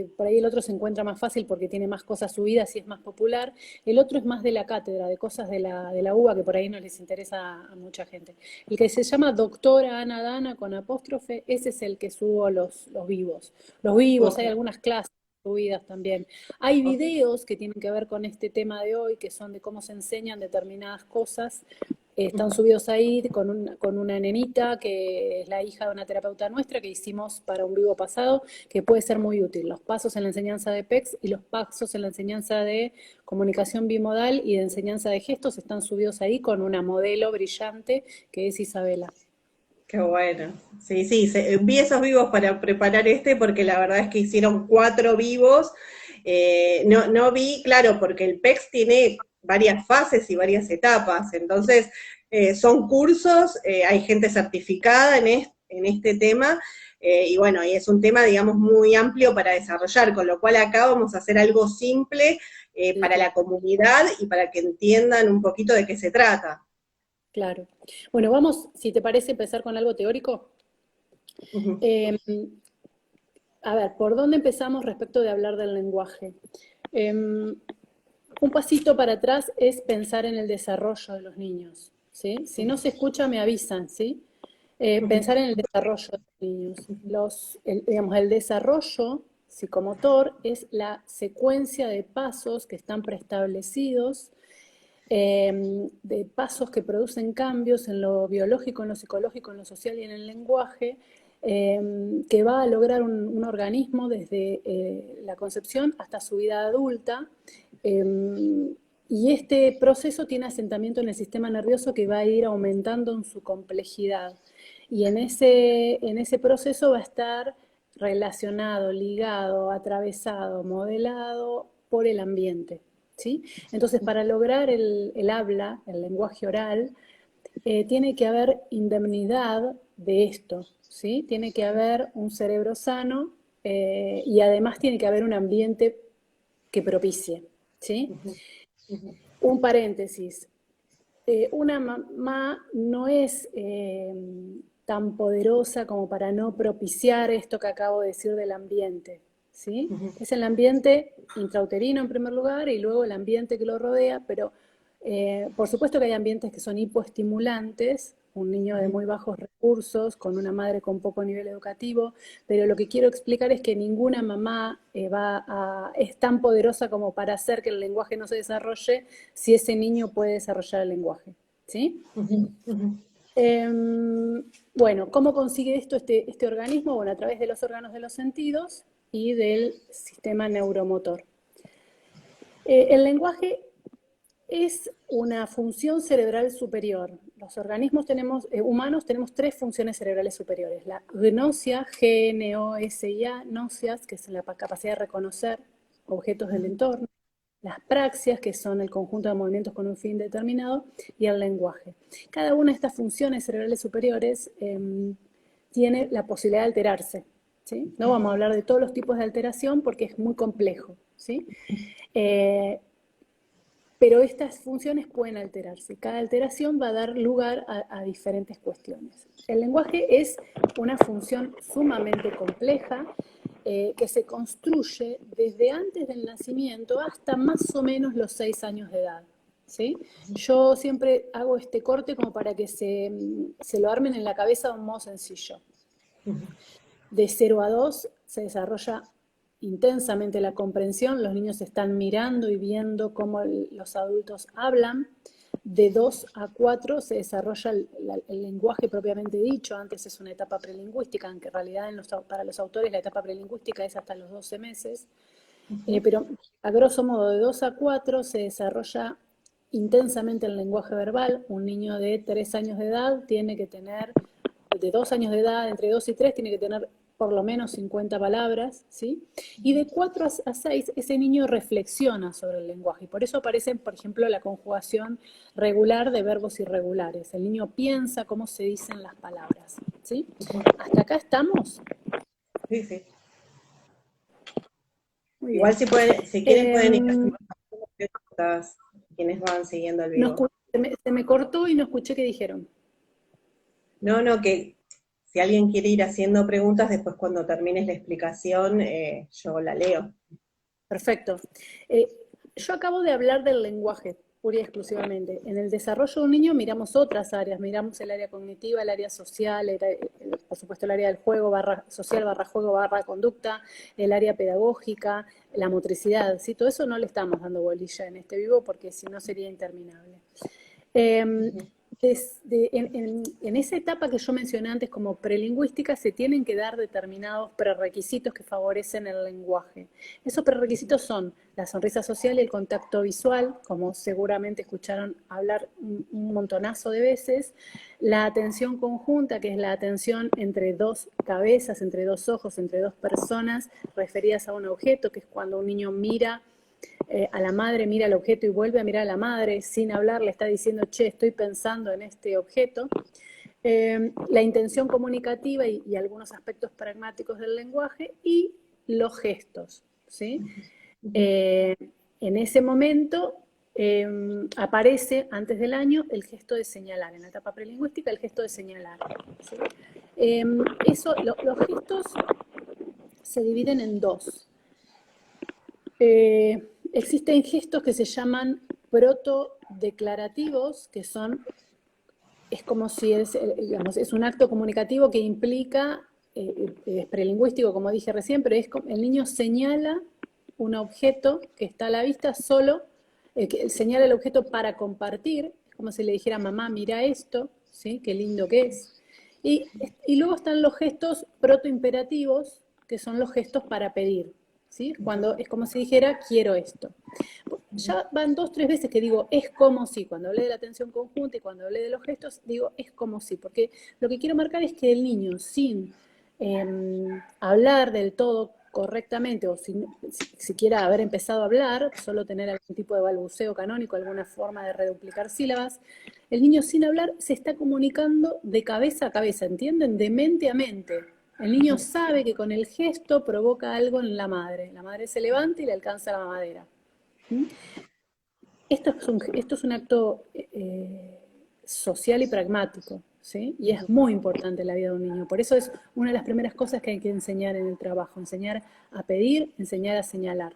por ahí el otro se encuentra más fácil porque tiene más cosas subidas y es más popular. El otro es más de la cátedra, de cosas de la UBA, que por ahí no les interesa a mucha gente. El que se llama doctora Ana Dana con apóstrofe, ese es el que subo los vivos. Los vivos, hay algunas clases subidas también. Hay videos que tienen que ver con este tema de hoy, que son de cómo se enseñan determinadas cosas. Están subidos ahí con una nenita que es la hija de una terapeuta nuestra que hicimos para un vivo pasado, que puede ser muy útil. Los pasos en la enseñanza de PECS y los pasos en la enseñanza de comunicación bimodal y de enseñanza de gestos están subidos ahí con una modelo brillante que es Isabela. Qué bueno. Sí, vi esos vivos para preparar porque la verdad es que hicieron 4 vivos. No vi, claro, porque el PECS tiene varias fases y varias etapas, entonces son cursos, hay gente certificada en este tema, y bueno, y es un tema, digamos, muy amplio para desarrollar, con lo cual acá vamos a hacer algo simple Sí, para la comunidad y para que entiendan un poquito de qué se trata. claro. Bueno, vamos, si te parece, empezar con algo teórico. Ujú. Eh, a ver, ¿por dónde empezamos respecto de hablar del lenguaje? Un pasito para atrás es pensar en el desarrollo de los niños, ¿sí? Si no se escucha, me avisan, ¿sí? Pensar en el desarrollo de los niños. Digamos, el desarrollo psicomotor es la secuencia de pasos que están preestablecidos, de pasos que producen cambios en lo biológico, en lo psicológico, en lo social y en el lenguaje, que va a lograr un organismo desde la concepción hasta su vida adulta. Y este proceso tiene asentamiento en el sistema nervioso que va a ir aumentando en su complejidad. Y en ese proceso va a estar relacionado, ligado, atravesado, modelado por el ambiente. ¿Sí? Entonces, para lograr el habla, el lenguaje oral, tiene que haber indemnidad de esto, ¿sí? Tiene que haber un cerebro sano y además tiene que haber un ambiente que propicie, ¿sí? Un paréntesis. Una mamá no es tan poderosa como para no propiciar esto que acabo de decir del ambiente, ¿sí? Es el ambiente intrauterino en primer lugar y luego el ambiente que lo rodea, pero por supuesto que hay ambientes que son hipoestimulantes, un niño de muy bajos recursos, con una madre con poco nivel educativo, pero lo que quiero explicar es que ninguna mamá es tan poderosa como para hacer que el lenguaje no se desarrolle si ese niño puede desarrollar el lenguaje, ¿sí? Bueno, ¿cómo consigue esto este organismo? Bueno, a través de los órganos de los sentidos y del sistema neuromotor. El lenguaje es una función cerebral superior. Los organismos humanos tenemos tres funciones cerebrales superiores. La gnosia, G-N-O-S-I-A, gnosias, que es la capacidad de reconocer objetos del entorno. Las praxias, que son el conjunto de movimientos con un fin determinado, y el lenguaje. Cada una de estas funciones cerebrales superiores tiene la posibilidad de alterarse, ¿sí? No vamos a hablar de todos los tipos de alteración porque es muy complejo, ¿sí? Pero estas funciones pueden alterarse. Cada alteración va a dar lugar a diferentes cuestiones. El lenguaje es una función sumamente compleja que se construye desde antes del nacimiento hasta más o menos los 6 años de edad. ¿Sí? Yo siempre hago este corte como para que se lo armen en la cabeza de un modo sencillo. De 0 a 2 se desarrolla intensamente la comprensión, los niños están mirando y viendo cómo los adultos hablan. De 2 a 4 se desarrolla el lenguaje propiamente dicho, antes es una etapa prelingüística, aunque en realidad para los autores la etapa prelingüística es hasta los 12 meses, pero a grosso modo de 2 a 4 se desarrolla intensamente el lenguaje verbal. Un niño de 3 años de edad tiene que tener, de 2 años de edad, entre 2 y 3, tiene que tener por lo menos 50 palabras, ¿sí? Y de 4 a 6 ese niño reflexiona sobre el lenguaje. Y por eso aparece, por ejemplo, la conjugación regular de verbos irregulares. El niño piensa cómo se dicen las palabras, ¿sí? ¿Hasta acá estamos? Sí, sí. Muy Igual bien. si pueden, si quieren pueden ir haciendo preguntas quienes van siguiendo el No vivo. se me cortó y no escuché qué dijeron. No, que si alguien quiere ir haciendo preguntas, después cuando termines la explicación, yo la leo. Perfecto. Yo acabo de hablar del lenguaje, pura y exclusivamente. En el desarrollo de un niño miramos otras áreas, miramos el área cognitiva, el área social, por supuesto el área del juego, social, juego, conducta, el área pedagógica, la motricidad, ¿sí? Todo eso no le estamos dando bolilla en este vivo porque si no sería interminable. En esa etapa que yo mencioné antes como prelingüística se tienen que dar determinados prerequisitos que favorecen el lenguaje. Esos prerequisitos son la sonrisa social y el contacto visual, como seguramente escucharon hablar un montonazo de veces, la atención conjunta, que es la atención entre dos cabezas, entre dos ojos, entre dos personas referidas a un objeto, que es cuando un niño mira a la madre, mira el objeto y vuelve a mirar a la madre sin hablar, le está diciendo, che, estoy pensando en este objeto. La intención comunicativa y algunos aspectos pragmáticos del lenguaje y los gestos, ¿sí? En ese momento aparece, antes del año, el gesto de señalar. En la etapa prelingüística, el gesto de señalar, ¿sí? Los gestos se dividen en dos. Existen gestos que se llaman protodeclarativos, que es como si digamos, es un acto comunicativo que implica, es prelingüístico, como dije recién, pero el niño señala un objeto que está a la vista solo, que señala el objeto para compartir, es como si le dijera, mamá, mira esto, ¿sí? Qué lindo que es. Y luego están los gestos protoimperativos, que son los gestos para pedir, ¿sí? Cuando es como si dijera, quiero esto. Ya van 2 o 3 veces que digo, es como si, cuando hablé de la atención conjunta y cuando hablé de los gestos, digo, es como si, porque lo que quiero marcar es que el niño, sin hablar del todo correctamente, o sin siquiera haber empezado a hablar, solo tener algún tipo de balbuceo canónico, alguna forma de reduplicar sílabas, el niño sin hablar se está comunicando de cabeza a cabeza, ¿entienden? De mente a mente. El niño sabe que con el gesto provoca algo en la madre se levanta y le alcanza la mamadera. ¿Mm? Esto es un acto social y pragmático, ¿sí? Y es muy importante en la vida de un niño. Por eso es una de las primeras cosas que hay que enseñar en el trabajo, enseñar a pedir, enseñar a señalar.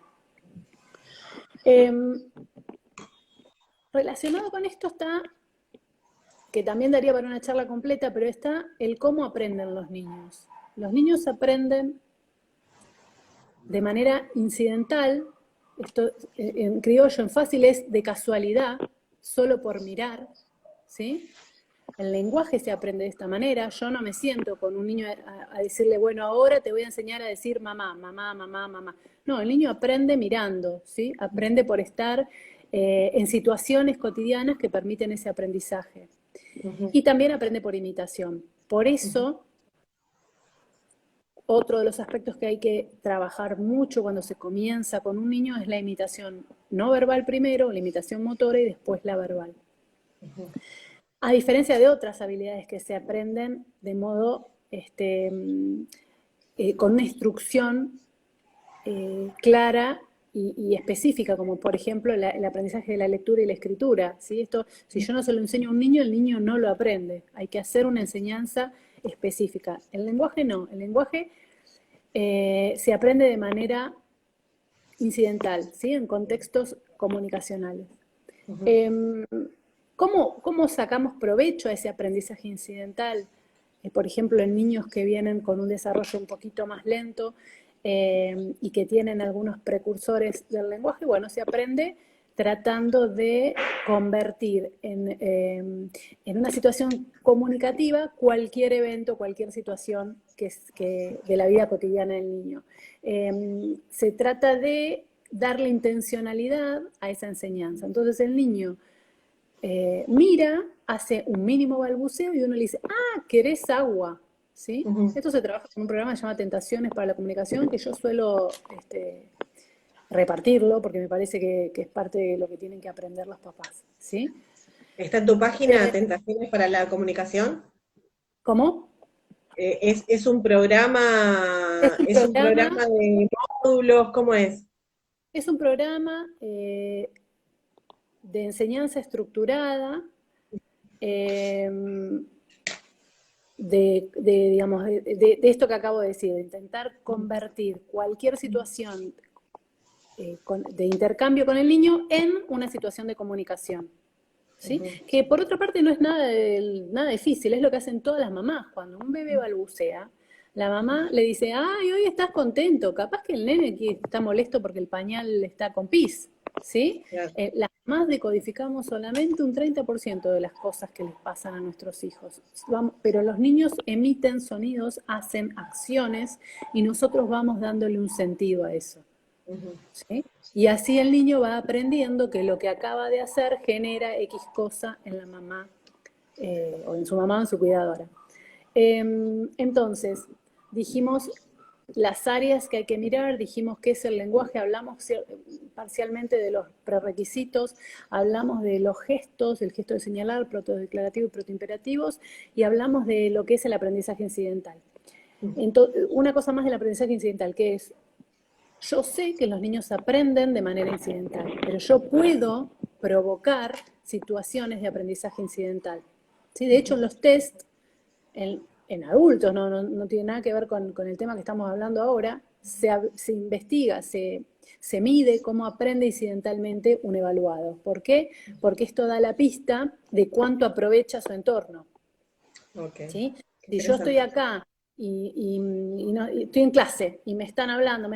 Relacionado con esto está, que también daría para una charla completa, pero está el cómo aprenden los niños. Los niños aprenden de manera incidental. Esto en criollo, en fácil, es de casualidad, solo por mirar, ¿sí? El lenguaje se aprende de esta manera. Yo no me siento con un niño a decirle, bueno, ahora te voy a enseñar a decir mamá, mamá, mamá, mamá. No, el niño aprende mirando, ¿sí? Aprende por estar en situaciones cotidianas que permiten ese aprendizaje. Y también aprende por imitación. Por eso, otro de los aspectos que hay que trabajar mucho cuando se comienza con un niño es la imitación no verbal primero, la imitación motora y después la verbal. A diferencia de otras habilidades que se aprenden de modo, con una instrucción clara y específica, como por ejemplo el aprendizaje de la lectura y la escritura, ¿sí? Esto, si yo no se lo enseño a un niño, el niño no lo aprende. Hay que hacer una enseñanza específica. El lenguaje no. El lenguaje se aprende de manera incidental, ¿sí? En contextos comunicacionales. ¿Cómo sacamos provecho a ese aprendizaje incidental? Por ejemplo, en niños que vienen con un desarrollo un poquito más lento y que tienen algunos precursores del lenguaje, bueno, se aprende tratando de convertir en una situación comunicativa cualquier evento, cualquier situación de la vida cotidiana del niño. Se trata de darle intencionalidad a esa enseñanza. Entonces el niño mira, hace un mínimo balbuceo y uno le dice, ah, ¿querés agua? ¿Sí? Esto se trabaja con un programa que se llama Tentaciones para la Comunicación, que yo suelo repartirlo porque me parece que es parte de lo que tienen que aprender los papás. ¿Sí? ¿Está en tu página Tentaciones para la Comunicación? ¿Cómo? ¿Es un programa, es un programa de módulos? ¿Cómo es? Es un programa de enseñanza estructurada, digamos, de esto que acabo de decir, de intentar convertir cualquier situación de intercambio con el niño en una situación de comunicación. ¿Sí? Que por otra parte no es nada difícil, es lo que hacen todas las mamás. Cuando un bebé balbucea, la mamá le dice, ay, hoy estás contento, capaz que el nene aquí está molesto porque el pañal está con pis, ¿sí? Claro. Las mamás decodificamos solamente un 30% de las cosas que les pasan a nuestros hijos, pero los niños emiten sonidos, hacen acciones y nosotros vamos dándole un sentido a eso. ¿Sí? Y así el niño va aprendiendo que lo que acaba de hacer genera X cosa en la mamá, o en su mamá o en su cuidadora. Entonces, dijimos las áreas que hay que mirar, dijimos qué es el lenguaje, hablamos parcialmente de los prerequisitos, hablamos de los gestos, el gesto de señalar, protodeclarativo y protoimperativos, y hablamos de lo que es el aprendizaje incidental. Entonces, una cosa más del aprendizaje incidental, que es, yo sé que los niños aprenden de manera incidental, pero yo puedo provocar situaciones de aprendizaje incidental. ¿Sí? De hecho, en los test, en adultos, no tiene nada que ver con el tema que estamos hablando ahora, se investiga, se mide cómo aprende incidentalmente un evaluado. ¿Por qué? Porque esto da la pista de cuánto aprovecha su entorno. Okay. ¿Sí? Si yo estoy acá y estoy en clase y me están hablando,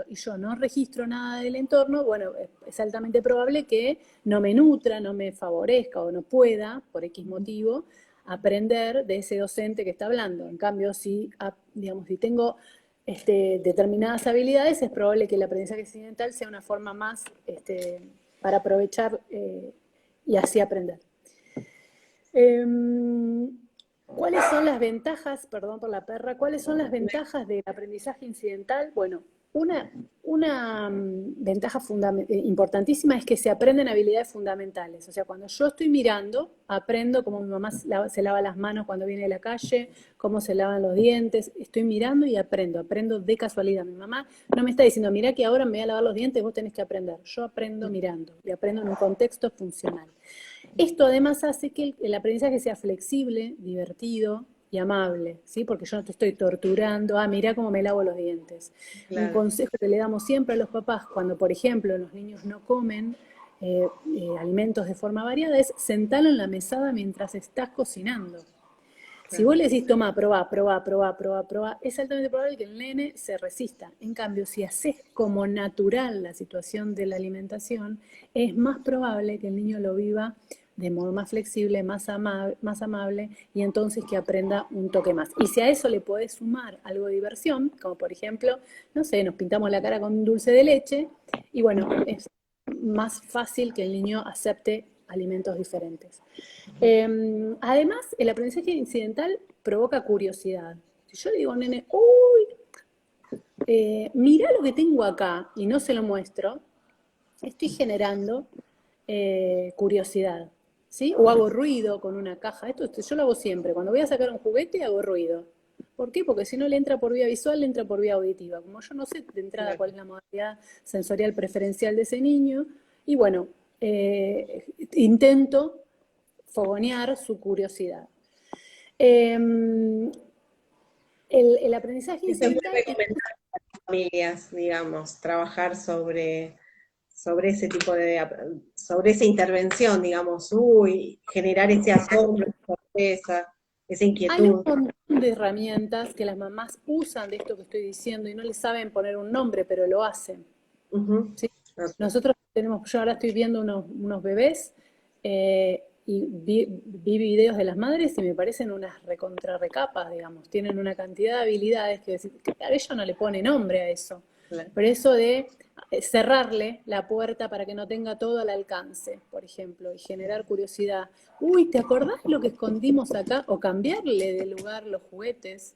y yo no registro nada del entorno, bueno, es altamente probable que no me nutra, no me favorezca o no pueda, por X motivo, aprender de ese docente que está hablando. En cambio, si tengo determinadas habilidades, es probable que el aprendizaje incidental sea una forma más para aprovechar y así aprender. ¿Cuáles son las ventajas, perdón por la perra, cuáles son las ventajas del aprendizaje incidental? Bueno, una ventaja importantísima es que se aprenden habilidades fundamentales. O sea, cuando yo estoy mirando, aprendo cómo mi mamá se lava las manos cuando viene de la calle, cómo se lavan los dientes. Estoy mirando y aprendo de casualidad. Mi mamá no me está diciendo, mirá que ahora me voy a lavar los dientes, vos tenés que aprender. Yo aprendo mirando y aprendo en un contexto funcional. Esto además hace que el aprendizaje sea flexible, divertido y amable, ¿sí? Porque yo no te estoy torturando, mirá cómo me lavo los dientes. Claro. Un consejo que le damos siempre a los papás cuando, por ejemplo, los niños no comen alimentos de forma variada es sentarlo en la mesada mientras estás cocinando. Claro. Si vos le decís, toma, probá, es altamente probable que el nene se resista. En cambio, si haces como natural la situación de la alimentación, es más probable que el niño lo viva de modo más flexible, más amable, y entonces que aprenda un toque más. Y si a eso le podés sumar algo de diversión, como por ejemplo, no sé, nos pintamos la cara con un dulce de leche, y bueno, es más fácil que el niño acepte alimentos diferentes. Además, el aprendizaje incidental provoca curiosidad. Si yo le digo a un nene, mirá lo que tengo acá, y no se lo muestro, estoy generando curiosidad. ¿Sí? O hago ruido con una caja. Esto yo lo hago siempre. Cuando voy a sacar un juguete, hago ruido. ¿Por qué? Porque si no le entra por vía visual, le entra por vía auditiva. Como yo no sé de entrada cuál es la modalidad sensorial preferencial de ese niño, y bueno, intento fogonear su curiosidad. El aprendizaje incidental... Es recomendable para las familias, digamos, trabajar sobre ese tipo sobre esa intervención, digamos, generar ese asombro, esa sorpresa, esa inquietud. Hay un montón de herramientas que las mamás usan de esto que estoy diciendo y no les saben poner un nombre, pero lo hacen. ¿Sí? Nosotros yo ahora estoy viendo unos bebés y vi videos de las madres y me parecen unas recapas, digamos. Tienen una cantidad de habilidades que a ella no le pone nombre a eso. Claro. Pero eso de cerrarle la puerta para que no tenga todo al alcance, por ejemplo, y generar curiosidad. ¿Te acordás lo que escondimos acá? O cambiarle de lugar los juguetes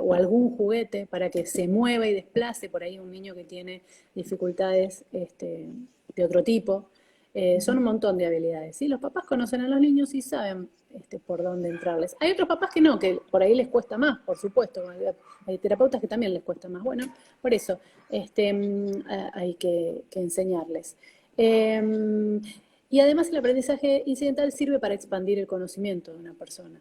o algún juguete para que se mueva y desplace por ahí un niño que tiene dificultades de otro tipo. Son un montón de habilidades. ¿Sí? Los papás conocen a los niños y saben por dónde entrarles. Hay otros papás que no, que por ahí les cuesta más, por supuesto. Hay terapeutas que también les cuesta más. Bueno, por eso hay que enseñarles. Y además el aprendizaje incidental sirve para expandir el conocimiento de una persona.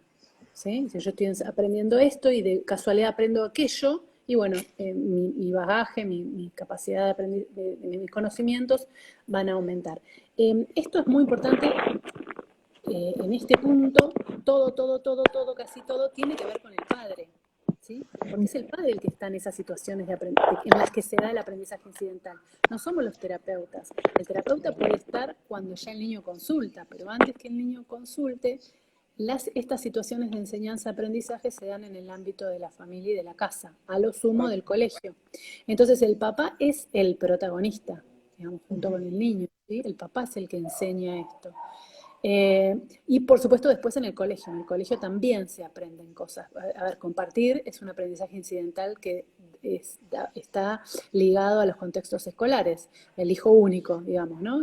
¿Sí? Si yo estoy aprendiendo esto y de casualidad aprendo aquello, y bueno, mi bagaje, mi capacidad de aprender, de mis conocimientos van a aumentar. Esto es muy importante. En este punto, casi todo, tiene que ver con el padre, ¿sí? Porque es el padre el que está en esas situaciones en las que se da el aprendizaje incidental. No somos los terapeutas. El terapeuta puede estar cuando ya el niño consulta, pero antes que el niño consulte, estas situaciones de enseñanza-aprendizaje se dan en el ámbito de la familia y de la casa, a lo sumo del colegio. Entonces el papá es el protagonista, digamos, junto con el niño, ¿sí? El papá es el que enseña esto. Y por supuesto después en el colegio también se aprenden cosas. A ver, compartir es un aprendizaje incidental que está ligado a los contextos escolares, el hijo único, digamos, ¿no?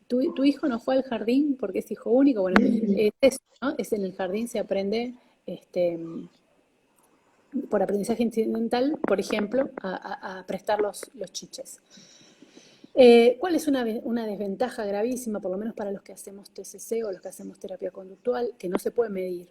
Tu hijo no fue al jardín porque es hijo único, bueno, es eso, ¿no? Es en el jardín se aprende, por aprendizaje incidental, por ejemplo, a prestar los chiches. ¿Cuál es una desventaja gravísima, por lo menos para los que hacemos TCC o los que hacemos terapia conductual, que no se puede medir?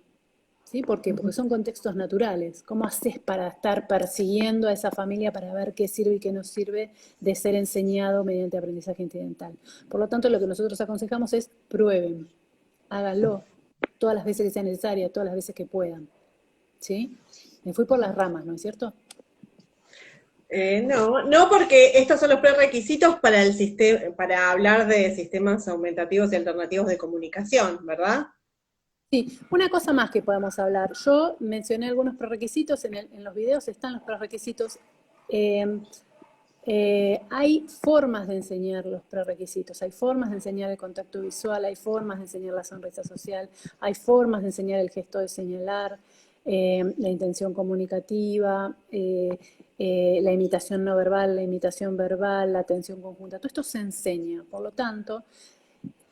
¿Sí? ¿Por qué? Porque son contextos naturales. ¿Cómo haces para estar persiguiendo a esa familia para ver qué sirve y qué no sirve de ser enseñado mediante aprendizaje incidental? Por lo tanto, lo que nosotros aconsejamos es prueben, háganlo, todas las veces que sea necesaria, todas las veces que puedan. ¿Sí? Me fui por las ramas, ¿no es cierto? No, porque estos son los prerequisitos para el sistema, para hablar de sistemas aumentativos y alternativos de comunicación, ¿verdad? Sí, una cosa más que podemos hablar. Yo mencioné algunos prerequisitos, en los videos están los prerequisitos. Eh, hay formas de enseñar los prerequisitos, hay formas de enseñar el contacto visual, hay formas de enseñar la sonrisa social, hay formas de enseñar el gesto de señalar, la intención comunicativa, la imitación no verbal, la imitación verbal, la atención conjunta. Todo esto se enseña, por lo tanto,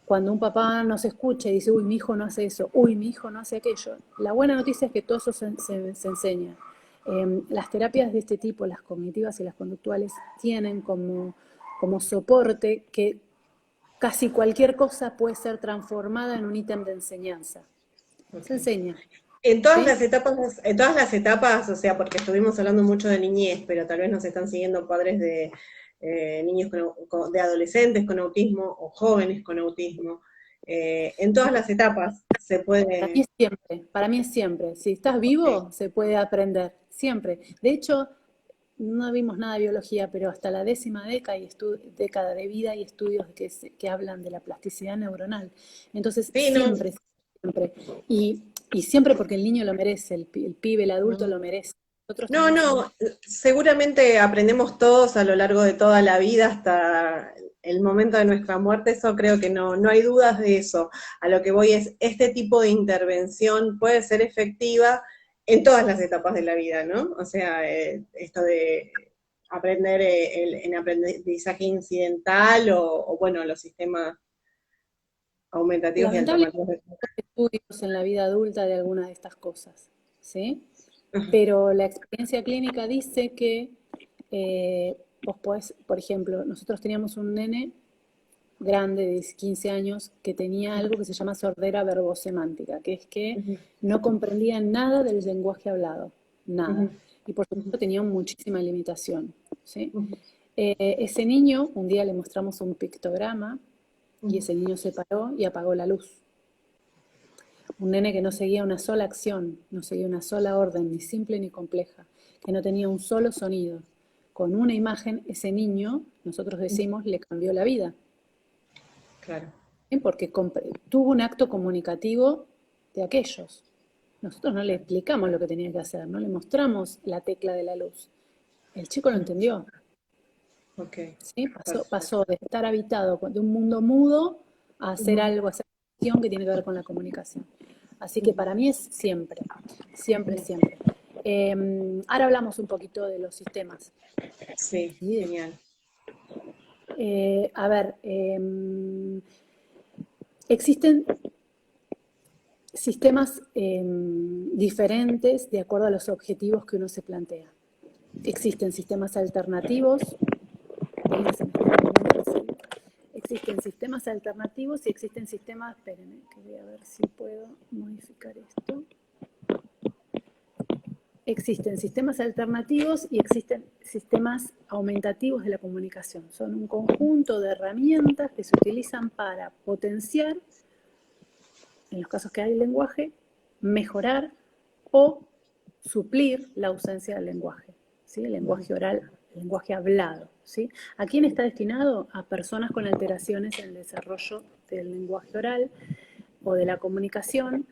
cuando un papá nos escucha y dice, uy, mi hijo no hace eso, uy, mi hijo no hace aquello, la buena noticia es que todo eso se enseña. Las terapias de este tipo, las cognitivas y las conductuales, tienen como soporte que casi cualquier cosa puede ser transformada en un ítem de enseñanza. Se Okay. enseña, ¿sí? En todas las etapas, o sea, porque estuvimos hablando mucho de niñez, pero tal vez nos están siguiendo padres de niños de adolescentes con autismo o jóvenes con autismo. En todas las etapas se Para mí puede. es siempre, para mí es siempre. Si estás Okay. vivo, se puede aprender, siempre. De hecho, no vimos nada de biología, pero hasta la 10ª década de vida hay estudios que hablan de la plasticidad neuronal. Entonces, Sí, no, siempre, siempre. Y siempre porque el niño lo merece, el pibe, el adulto lo merece. Nosotros no, tenemos un... no, seguramente aprendemos todos a lo largo de toda la vida hasta el momento de nuestra muerte, eso creo que no hay dudas de eso. A lo que voy es, este tipo de intervención puede ser efectiva en todas las etapas de la vida, ¿no? O sea, esto de aprender en aprendizaje incidental o, bueno, los sistemas aumentativos y Lamentablemente alternativos de... hay estudios en la vida adulta de algunas de estas cosas, ¿sí? Ajá, Pero la experiencia clínica dice que vos podés, por ejemplo, nosotros teníamos un nene grande de 15 años que tenía algo que se llama sordera verbosemántica, que es que ujú, no comprendía nada del lenguaje hablado, nada. ujú, Y por ujú, supuesto tenía muchísima limitación, ¿sí? ujú, Ese niño, un día le mostramos un pictograma y ujú. ese niño se paró y apagó la luz. Un nene que no seguía una sola acción, no seguía una sola orden, ni simple ni compleja, que no tenía un solo sonido. Con una imagen, ese niño, nosotros decimos, le cambió la vida. Claro. ¿Sí? Porque tuvo un acto comunicativo de aquellos. Nosotros no le explicamos lo que tenía que hacer, no le mostramos la tecla de la luz. El chico lo entendió. Ok, ¿Sí? Pasó perfecto. de estar habitado de un mundo mudo a hacer Ujú, algo, a hacer acción que tiene que ver con la comunicación. Así que ujú, para mí es siempre, siempre, ujú. siempre. Ahora hablamos un poquito de los sistemas. Sí, ¿Sí? genial. A ver, existen sistemas diferentes de acuerdo a los objetivos que uno se plantea. Existen sistemas alternativos, existen sistemas alternativos y existen sistemas, espérenme, que voy a ver si puedo modificar esto. Existen sistemas alternativos y existen sistemas aumentativos de la comunicación. Son un conjunto de herramientas que se utilizan para potenciar, en los casos que hay lenguaje, mejorar o suplir la ausencia del lenguaje, ¿sí? El lenguaje oral, el lenguaje hablado, ¿sí? ¿A quién está destinado? A personas con alteraciones en el desarrollo del lenguaje oral o de la comunicación,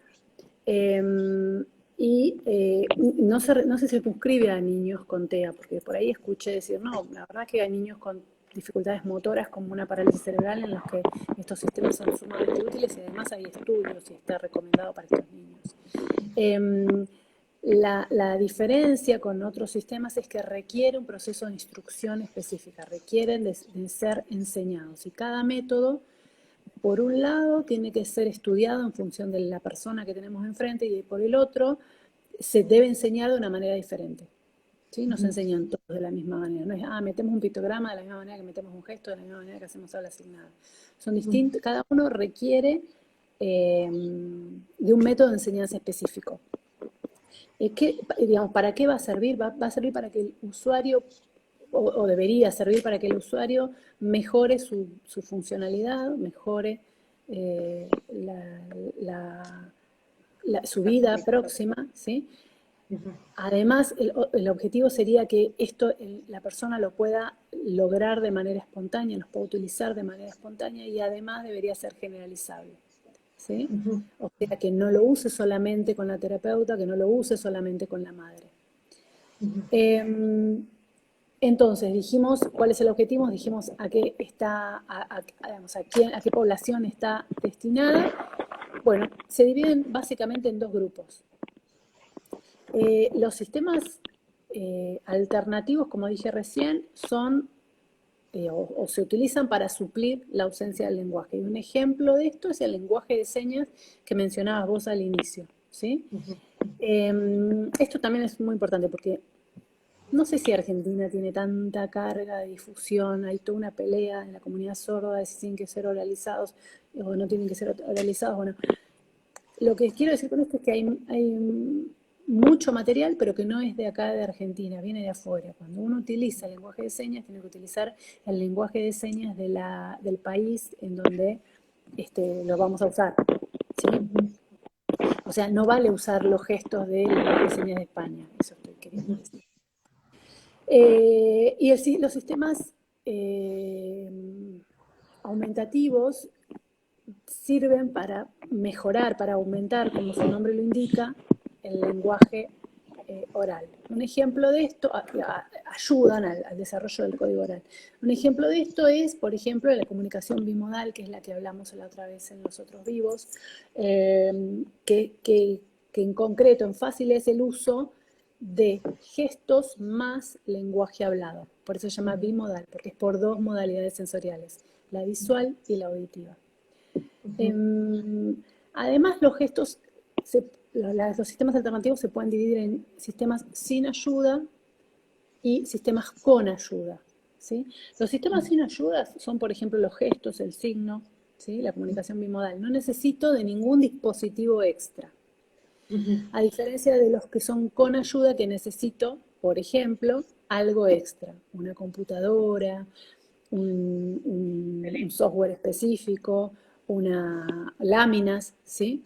no se circunscribe a niños con TEA, porque por ahí escuché decir, no, la verdad que hay niños con dificultades motoras como una parálisis cerebral, en los que estos sistemas son sumamente útiles y además hay estudios y está recomendado para estos niños. La diferencia con otros sistemas es que requiere un proceso de instrucción específica, requieren de ser enseñados, y cada método, por un lado, tiene que ser estudiado en función de la persona que tenemos enfrente, y por el otro, se debe enseñar de una manera diferente. ¿Sí? No se enseñan todos de la misma manera. No es, metemos un pictograma de la misma manera que metemos un gesto, de la misma manera que hacemos aula asignada. Son distintos, cada uno requiere de un método de enseñanza específico. Digamos, ¿para qué va a servir? Va a servir para que el usuario, o debería servir para que el usuario mejore su funcionalidad, mejore su vida próxima, ¿sí? Además, el objetivo sería que esto la persona lo pueda lograr de manera espontánea, los pueda utilizar de manera espontánea, y además debería ser generalizable. ¿Sí? O sea, que no lo use solamente con la terapeuta, que no lo use solamente con la madre. Entonces, dijimos, ¿cuál es el objetivo? Dijimos a qué está, a qué población está destinada. Bueno, se dividen básicamente en dos grupos. Los sistemas alternativos, como dije recién, son o se utilizan para suplir la ausencia del lenguaje. Y un ejemplo de esto es el lenguaje de señas que mencionabas vos al inicio, ¿sí? Esto también es muy importante porque no sé si Argentina tiene tanta carga de difusión, hay toda una pelea en la comunidad sorda de si tienen que ser oralizados o no tienen que ser oralizados. Bueno, lo que quiero decir con esto es que hay mucho material, pero que no es de acá de Argentina, viene de afuera. Cuando uno utiliza el lenguaje de señas, tiene que utilizar el lenguaje de señas del país en donde lo vamos a usar, ¿sí? O sea, no vale usar los gestos del lenguaje de señas de España, eso estoy queriendo decir. Y los sistemas aumentativos sirven para mejorar, para aumentar, como su nombre lo indica, el lenguaje oral. Un ejemplo de esto, ayudan al desarrollo del código oral. Un ejemplo de esto es, por ejemplo, la comunicación bimodal, que es la que hablamos la otra vez en Los Otros Vivos, que en concreto, en fácil, es el uso de gestos más lenguaje hablado. Por eso se llama bimodal, porque es por dos modalidades sensoriales, la visual y la auditiva. Además, los gestos, los sistemas alternativos se pueden dividir en sistemas sin ayuda y sistemas con ayuda, ¿sí? Los sistemas sin ayuda son, por ejemplo, los gestos, el signo, ¿sí? La comunicación bimodal. No necesito de ningún dispositivo extra. A diferencia de los que son con ayuda, que necesito, por ejemplo, algo extra, una computadora, un software específico, láminas, ¿sí?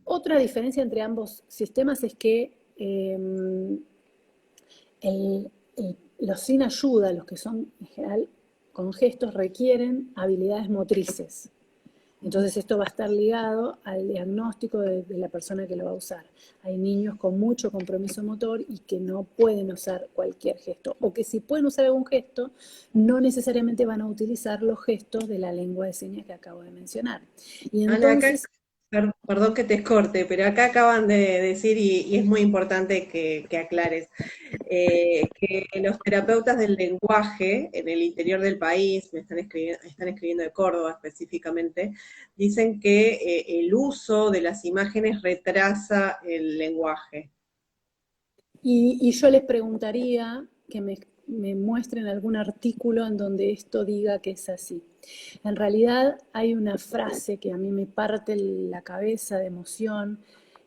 Otra diferencia entre ambos sistemas es que los sin ayuda, los que son en general con gestos, requieren habilidades motrices. Entonces esto va a estar ligado al diagnóstico de la persona que lo va a usar. Hay niños con mucho compromiso motor y que no pueden usar cualquier gesto, o que si pueden usar algún gesto, no necesariamente van a utilizar los gestos de la lengua de señas que acabo de mencionar. Y entonces... Perdón que te corte, pero acá acaban de decir, y es muy importante que aclares, que los terapeutas del lenguaje en el interior del país, están escribiendo de Córdoba específicamente, dicen que el uso de las imágenes retrasa el lenguaje. Y yo les preguntaría que me muestren algún artículo en donde esto diga que es así. En realidad hay una frase que a mí me parte la cabeza de emoción,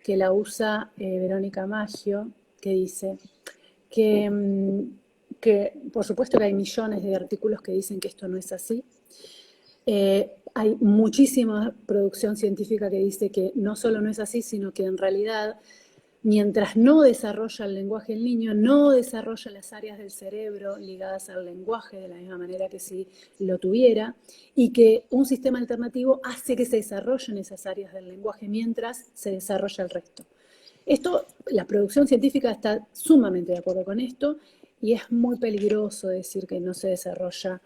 que la usa Verónica Maggio, que dice que por supuesto que hay millones de artículos que dicen que esto no es así. Hay muchísima producción científica que dice que no solo no es así, sino que en realidad, mientras no desarrolla el lenguaje el niño, no desarrolla las áreas del cerebro ligadas al lenguaje de la misma manera que si lo tuviera, y que un sistema alternativo hace que se desarrollen esas áreas del lenguaje mientras se desarrolla el resto. La producción científica está sumamente de acuerdo con esto, y es muy peligroso decir que no se desarrolla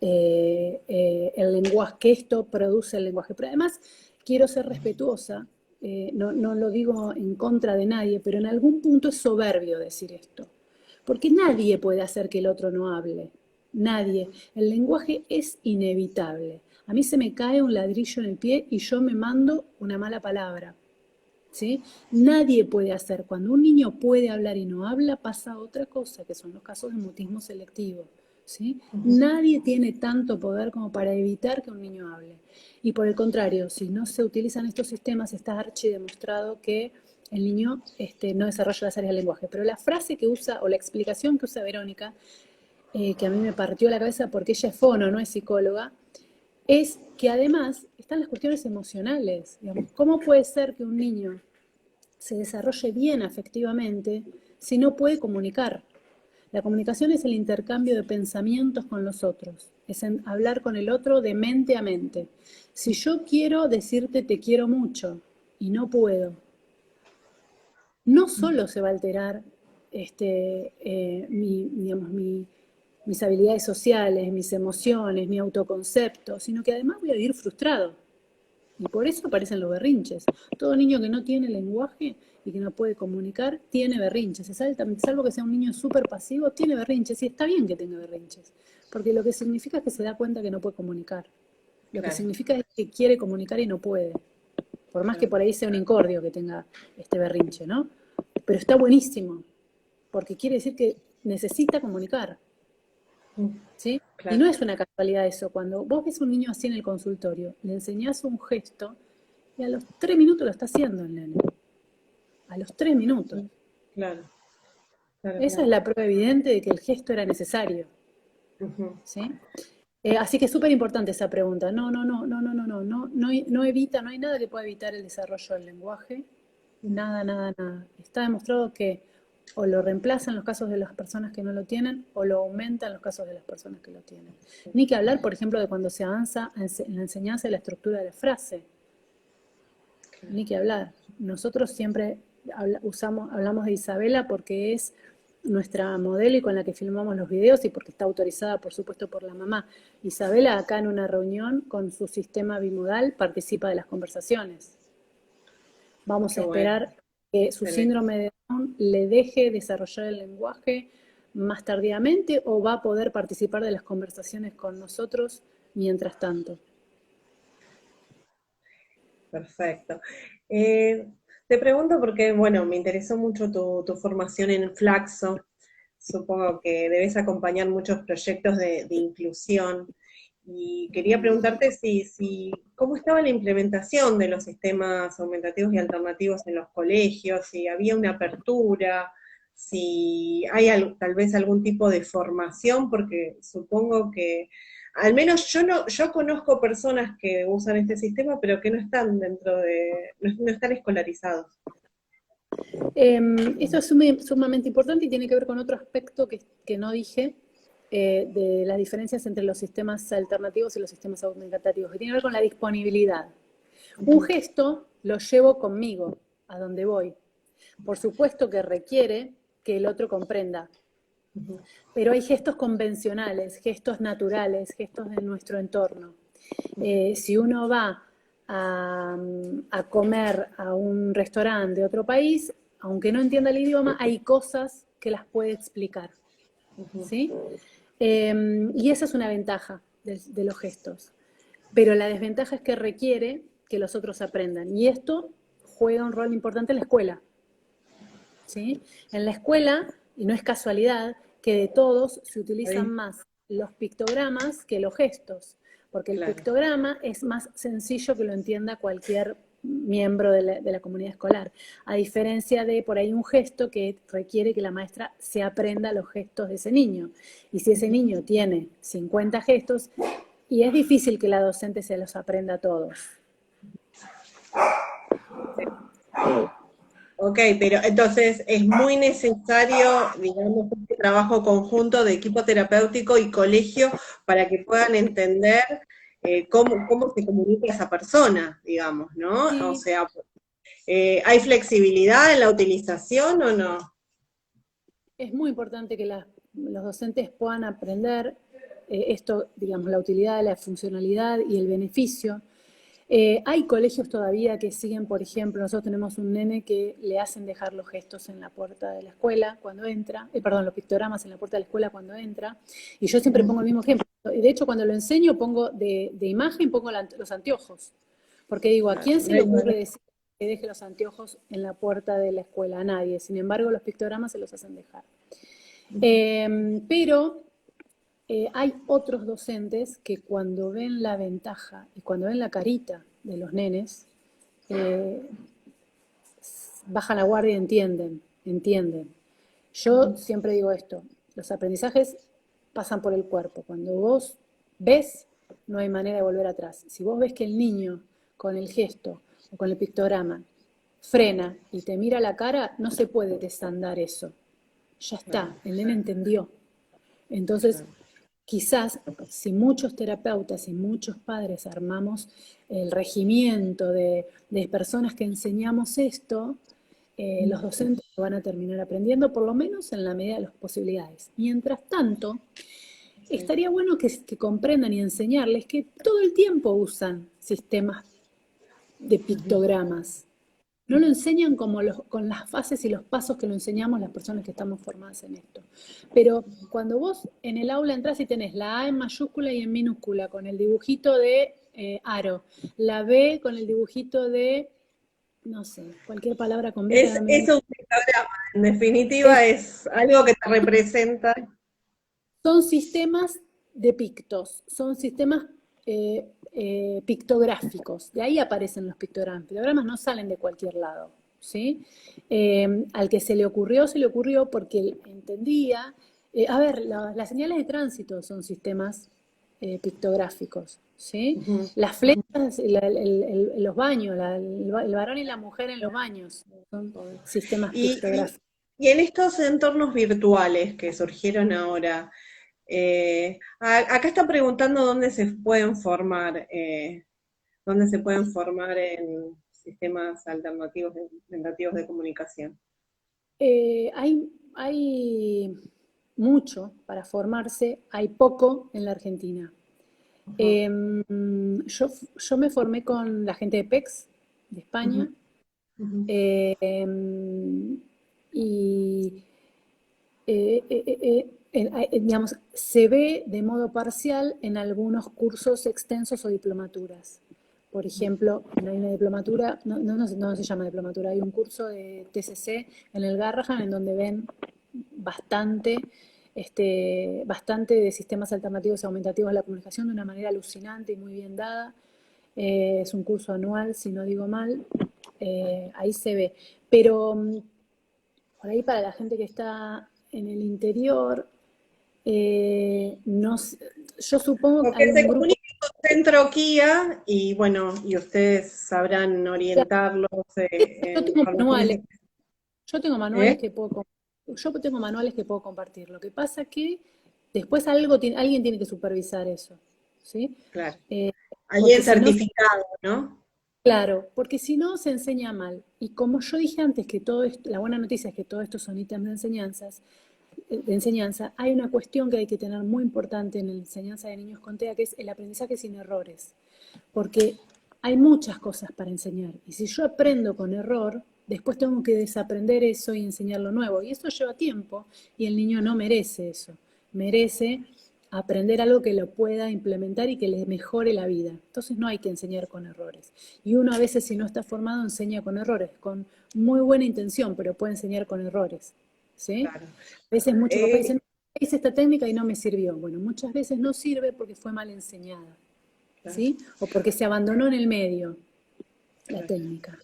el lenguaje, que esto produce el lenguaje. Pero además quiero ser respetuosa, no lo digo en contra de nadie, pero en algún punto es soberbio decir esto, porque nadie puede hacer que el otro no hable, nadie. El lenguaje es inevitable. A mí se me cae un ladrillo en el pie y yo me mando una mala palabra. ¿Sí? Nadie puede hacer. Cuando un niño puede hablar y no habla, pasa otra cosa, que son los casos de mutismo selectivo. ¿Sí? Nadie tiene tanto poder como para evitar que un niño hable. Y por el contrario, si no se utilizan estos sistemas, está archidemostrado que el niño no desarrolla las áreas del lenguaje. Pero la frase que usa, o la explicación que usa Verónica, que a mí me partió la cabeza porque ella es fono, no es psicóloga, es que además están las cuestiones emocionales. Digamos, ¿cómo puede ser que un niño se desarrolle bien afectivamente si no puede comunicar? La comunicación es el intercambio de pensamientos con los otros, es hablar con el otro de mente a mente. Si yo quiero decirte te quiero mucho y no puedo, no solo se va a alterar mis habilidades sociales, mis emociones, mi autoconcepto, sino que además voy a vivir frustrado. Y por eso aparecen los berrinches. Todo niño que no tiene lenguaje y que no puede comunicar, tiene berrinches. Salvo que sea un niño súper pasivo, tiene berrinches. Y está bien que tenga berrinches. Porque lo que significa es que se da cuenta que no puede comunicar. Lo que significa es que quiere comunicar y no puede. Por más que por ahí sea un incordio que tenga este berrinche, ¿no? Pero está buenísimo. Porque quiere decir que necesita comunicar. ¿Sí? Claro. Y no es una casualidad eso. Cuando vos ves a un niño así en el consultorio, le enseñás un gesto y a los 3 minutos lo está haciendo el nene. A los 3 minutos. Claro. Esa es la prueba evidente de que el gesto era necesario. ¿Sí? Así que es súper importante esa pregunta. No evita, no hay nada que pueda evitar el desarrollo del lenguaje. Nada. Está demostrado que o lo reemplaza en los casos de las personas que no lo tienen, o lo aumenta en los casos de las personas que lo tienen. Ni que hablar, por ejemplo, de cuando se avanza en la enseñanza de la estructura de la frase. Ni que hablar. Nosotros siempre hablamos de Isabela porque es nuestra modelo y con la que filmamos los videos y porque está autorizada, por supuesto, por la mamá. Isabela, acá en una reunión con su sistema bimodal, participa de las conversaciones. Vamos a esperar que su síndrome de Down le deje desarrollar el lenguaje más tardíamente o va a poder participar de las conversaciones con nosotros mientras tanto. Perfecto. Te pregunto porque, bueno, me interesó mucho tu formación en Flaxo. Supongo que debes acompañar muchos proyectos de inclusión. Y quería preguntarte cómo estaba la implementación de los sistemas aumentativos y alternativos en los colegios, si había una apertura, si hay tal vez algún tipo de formación, porque supongo que, al menos yo conozco personas que usan este sistema, pero que no están no están escolarizados. Esto es sumamente importante y tiene que ver con otro aspecto que no dije, de las diferencias entre los sistemas alternativos y los sistemas aumentativos, que tiene que ver con la disponibilidad. Un gesto lo llevo conmigo, a donde voy. Por supuesto que requiere que el otro comprenda, pero hay gestos convencionales, gestos naturales, gestos de nuestro entorno. Si uno va a comer a un restaurante de otro país, aunque no entienda el idioma, hay cosas que las puede explicar, ¿sí? Y esa es una ventaja de los gestos. Pero la desventaja es que requiere que los otros aprendan. Y esto juega un rol importante en la escuela, ¿sí? En la escuela, y no es casualidad, que de todos se utilizan más los pictogramas que los gestos, porque el pictograma es más sencillo que lo entienda cualquier miembro de la comunidad escolar, a diferencia de por ahí un gesto que requiere que la maestra se aprenda los gestos de ese niño. Y si ese niño tiene 50 gestos, y es difícil que la docente se los aprenda todos. Ok, pero entonces es muy necesario, digamos, este trabajo conjunto de equipo terapéutico y colegio para que puedan entender cómo se comunica esa persona, digamos, ¿no? Sí. O sea, ¿hay flexibilidad en la utilización o no? Es muy importante que los docentes puedan aprender esto, digamos, la utilidad, la funcionalidad y el beneficio. Hay colegios todavía que siguen, por ejemplo, nosotros tenemos un nene que le hacen dejar los gestos en la puerta de la escuela cuando entra, perdón, los pictogramas en la puerta de la escuela cuando entra, y yo siempre pongo el mismo ejemplo. De hecho, cuando lo enseño, pongo de imagen, pongo los anteojos, porque digo, ¿a quién se le ocurre decir que deje los anteojos en la puerta de la escuela? A nadie. Sin embargo, los pictogramas se los hacen dejar. Pero hay otros docentes que cuando ven la ventaja y cuando ven la carita de los nenes, bajan la guardia y entienden. Yo siempre digo esto, los aprendizajes pasan por el cuerpo. Cuando vos ves, no hay manera de volver atrás. Si vos ves que el niño con el gesto o con el pictograma frena y te mira la cara, no se puede desandar eso. Ya está, el nene entendió. Entonces, quizás si muchos terapeutas y muchos padres armamos el regimiento de personas que enseñamos esto, los docentes lo van a terminar aprendiendo, por lo menos en la medida de las posibilidades. Mientras tanto, estaría bueno que comprendan y enseñarles que todo el tiempo usan sistemas de pictogramas. No lo enseñan como con las fases y los pasos que lo enseñamos las personas que estamos formadas en esto. Pero cuando vos en el aula entrás y tenés la A en mayúscula y en minúscula, con el dibujito de aro, la B con el dibujito de, no sé, cualquier palabra con B. Es un pictograma, en definitiva es algo que te representa. Son sistemas de pictos, son sistemas pictográficos. De ahí aparecen los pictogramas. Los pictogramas no salen de cualquier lado, ¿sí? Al que se le ocurrió porque entendía. A ver, las señales de tránsito son sistemas pictográficos, ¿sí? Las flechas, los baños, el varón y la mujer en los baños, son sistemas pictográficos. Y en estos entornos virtuales que surgieron ahora, acá están preguntando dónde se pueden formar, en sistemas alternativos de comunicación. Hay mucho para formarse, hay poco en la Argentina. Yo me formé con la gente de PEX, de España, y digamos, se ve de modo parcial en algunos cursos extensos o diplomaturas. Por ejemplo, hay una diplomatura, no se llama diplomatura, hay un curso de TCC en el Garrahan en donde ven bastante de sistemas alternativos y aumentativos de la comunicación de una manera alucinante y muy bien dada. Es un curso anual, si no digo mal, ahí se ve. Pero por ahí para la gente que está en el interior, yo supongo que hay un grupo. Centro Kia y bueno, y ustedes sabrán orientarlos. Yo tengo manuales que puedo compartir. Lo que pasa es que después alguien tiene que supervisar eso, ¿sí? Claro. Alguien certificado, ¿no? Claro, porque si no se enseña mal. Y como yo dije antes que todo esto, la buena noticia es que todo esto son ítems de enseñanza, hay una cuestión que hay que tener muy importante en la enseñanza de niños con TEA, que es el aprendizaje sin errores. Porque hay muchas cosas para enseñar. Y si yo aprendo con error, después tengo que desaprender eso y enseñar lo nuevo. Y eso lleva tiempo y el niño no merece eso. Merece aprender algo que lo pueda implementar y que le mejore la vida. Entonces no hay que enseñar con errores. Y uno a veces si no está formado enseña con errores, con muy buena intención, pero puede enseñar con errores. ¿Sí? Claro. A veces muchos papás dicen, hice esta técnica y no me sirvió. Bueno, muchas veces no sirve porque fue mal enseñada. ¿Sí? O porque se abandonó en el medio la técnica.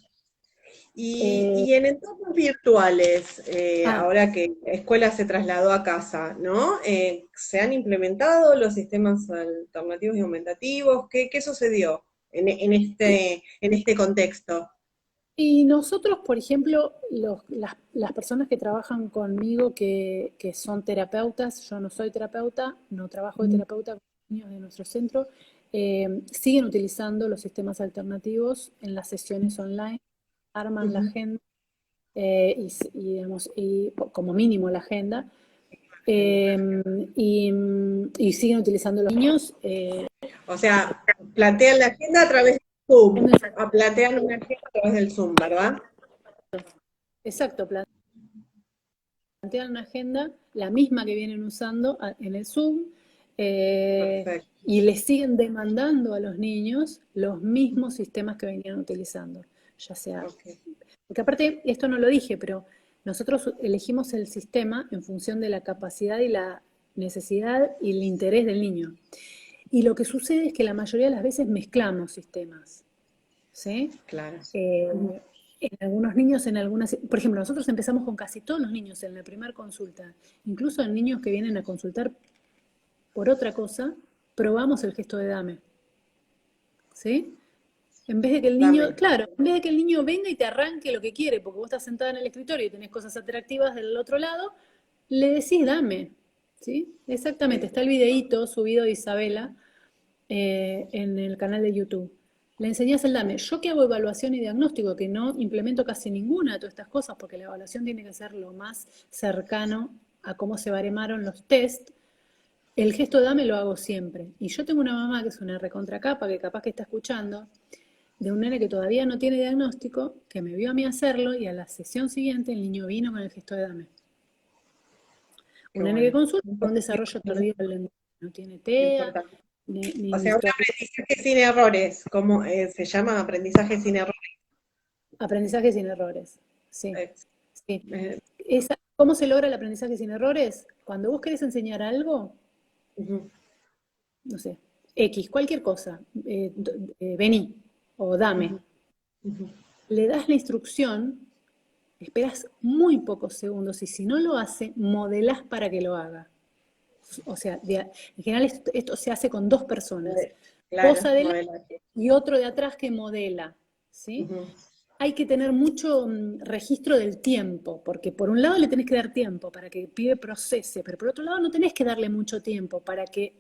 Y en entornos virtuales, ahora que la escuela se trasladó a casa, ¿no? ¿Se han implementado los sistemas alternativos y aumentativos? ¿Qué sucedió en este contexto? Y nosotros, por ejemplo, las personas que trabajan conmigo, que son terapeutas, yo no soy terapeuta, no trabajo de terapeuta con niños de nuestro centro, siguen utilizando los sistemas alternativos en las sesiones online, arman la agenda, y como mínimo la agenda, y siguen utilizando los niños. O sea, plantean la agenda a través del Zoom, plantean una agenda a través del Zoom, ¿verdad? Exacto, plantean una agenda, la misma que vienen usando en el Zoom, y les siguen demandando a los niños los mismos sistemas que venían utilizando, ya sea... Porque aparte, esto no lo dije, pero nosotros elegimos el sistema en función de la capacidad y la necesidad y el interés del niño. Y lo que sucede es que la mayoría de las veces mezclamos sistemas, ¿sí? Claro. En algunos niños, por ejemplo, nosotros empezamos con casi todos los niños en la primera consulta, incluso en niños que vienen a consultar por otra cosa, probamos el gesto de dame, ¿sí? En vez de que el niño, claro, en vez de que el niño venga y te arranque lo que quiere, porque vos estás sentada en el escritorio y tenés cosas atractivas del otro lado, le decís dame, ¿sí? Exactamente, está el videíto subido de Isabela en el canal de YouTube. Le enseñás el dame. Yo que hago evaluación y diagnóstico, que no implemento casi ninguna de todas estas cosas, porque la evaluación tiene que ser lo más cercano a cómo se baremaron los test, el gesto de dame lo hago siempre. Y yo tengo una mamá que es una recontracapa, que capaz que está escuchando, de un nene que todavía no tiene diagnóstico, que me vio a mí hacerlo, y a la sesión siguiente el niño vino con el gesto de dame. Un nene que consulta con un desarrollo tardío del lenguaje, no tiene TEA, o sea, un aprendizaje sin errores, ¿cómo se llama? Aprendizaje sin errores. Aprendizaje sin errores, sí. Sí. ¿Cómo se logra el aprendizaje sin errores? Cuando vos querés enseñar algo, no sé, X, cualquier cosa, vení o dame, le das la instrucción, esperas muy pocos segundos y si no lo hace, modelás para que lo haga. O sea, en general esto se hace con dos personas. Claro, vos adelante y otro de atrás que modela, ¿sí? Hay que tener mucho registro del tiempo, porque por un lado le tenés que dar tiempo para que el pibe procese, pero por otro lado no tenés que darle mucho tiempo para que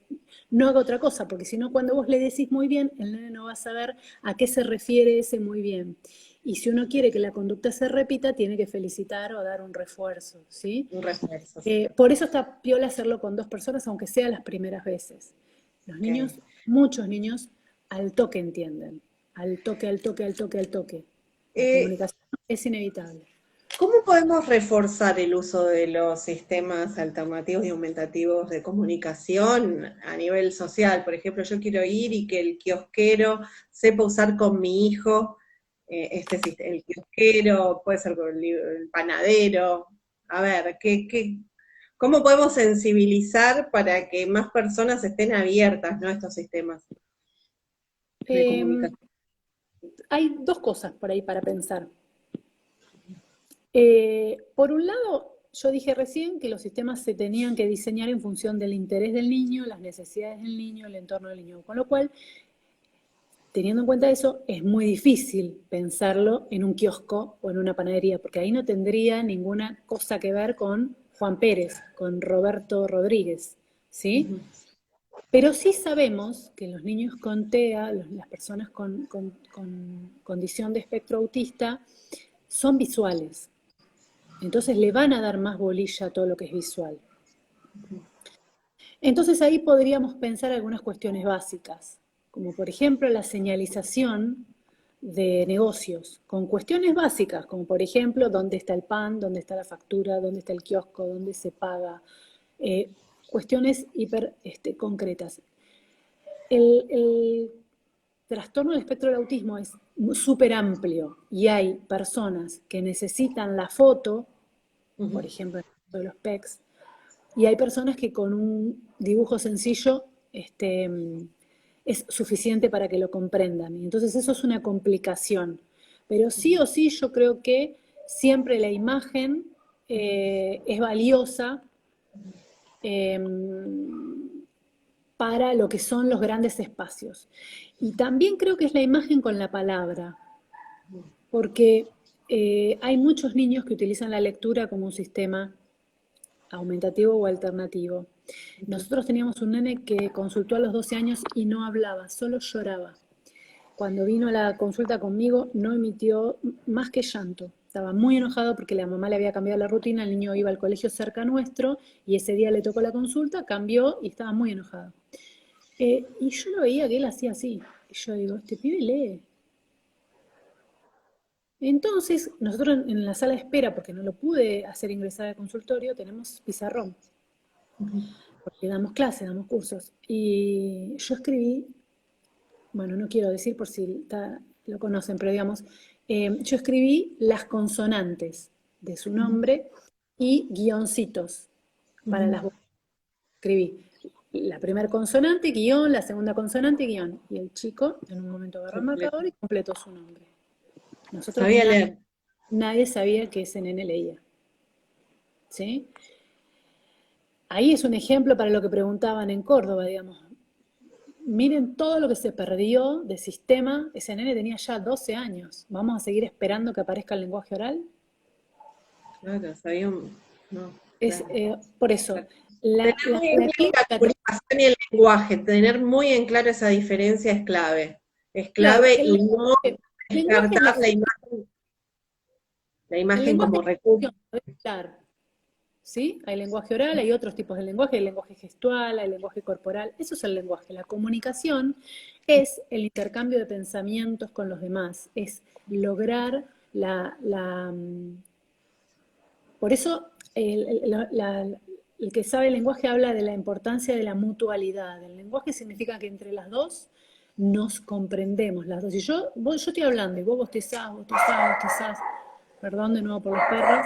no haga otra cosa, porque si no cuando vos le decís muy bien, el nene no va a saber a qué se refiere ese muy bien. Y si uno quiere que la conducta se repita, tiene que felicitar o dar un refuerzo, ¿sí? Un refuerzo. Por eso está piola hacerlo con dos personas, aunque sea las primeras veces. Los niños, muchos niños, al toque entienden. Al toque, al toque, al toque, al toque. La comunicación es inevitable. ¿Cómo podemos reforzar el uso de los sistemas alternativos y aumentativos de comunicación a nivel social? Por ejemplo, yo quiero ir y que el kiosquero sepa usar con mi hijo el kiosquero, puede ser con el panadero. A ver, ¿cómo podemos sensibilizar para que más personas estén abiertas, ¿no?, a estos sistemas de comunicación? Hay dos cosas por ahí para pensar. Por un lado, yo dije recién que los sistemas se tenían que diseñar en función del interés del niño, las necesidades del niño, el entorno del niño, con lo cual, teniendo en cuenta eso, es muy difícil pensarlo en un kiosco o en una panadería, porque ahí no tendría ninguna cosa que ver con Juan Pérez, con Roberto Rodríguez, ¿sí? Pero sí sabemos que los niños con TEA, las personas con condición de espectro autista, son visuales. Entonces le van a dar más bolilla a todo lo que es visual. Entonces ahí podríamos pensar algunas cuestiones básicas, como por ejemplo la señalización de negocios, con cuestiones básicas, como por ejemplo dónde está el pan, dónde está la factura, dónde está el kiosco, dónde se paga, cuestiones hiper concretas. El trastorno del espectro del autismo es súper amplio y hay personas que necesitan la foto, por ejemplo, de los PECs, y hay personas que con un dibujo sencillo es suficiente para que lo comprendan. Y entonces eso es una complicación. Pero sí o sí yo creo que siempre la imagen es valiosa para lo que son los grandes espacios. Y también creo que es la imagen con la palabra, porque hay muchos niños que utilizan la lectura como un sistema aumentativo o alternativo. Nosotros teníamos un nene que consultó a los 12 años y no hablaba, solo lloraba. Cuando vino a la consulta conmigo no emitió más que llanto. Estaba muy enojado porque la mamá le había cambiado la rutina, el niño iba al colegio cerca nuestro y ese día le tocó la consulta, cambió y estaba muy enojado. Y yo lo veía que él hacía así. Y yo digo, este pibe lee. Entonces, nosotros en la sala de espera, porque no lo pude hacer ingresar al consultorio, tenemos pizarrón, porque damos clases, damos cursos. Y yo escribí, bueno, no quiero decir por si lo conocen, pero digamos, yo escribí las consonantes de su nombre y guioncitos para las voces. Escribí la primera consonante, guión, la segunda consonante, guión. Y el chico en un momento agarró el marcador y completó su nombre. Nosotros Sabía leer. nadie sabía que ese nene leía. ¿Sí? Ahí es un ejemplo para lo que preguntaban en Córdoba, digamos. Miren todo lo que se perdió de sistema. Ese nene tenía ya 12 años. ¿Vamos a seguir esperando que aparezca el lenguaje oral? Claro, sabía no, Es, claro. por eso, Tener muy en claro la comunicación y el lenguaje, tener muy en claro esa diferencia es clave. Es claro, clave y no el lenguaje es descartar la el imagen lenguaje como es recurso. hablar, ¿sí? Hay lenguaje oral, hay otros tipos de lenguaje, hay lenguaje gestual, hay lenguaje corporal. Eso es el lenguaje. La comunicación es el intercambio de pensamientos con los demás, es lograr por eso el que sabe el lenguaje habla de la importancia de la mutualidad. El lenguaje significa que entre las dos nos comprendemos las dos. Y yo estoy hablando y vos bostezás, perdón de nuevo por los perros,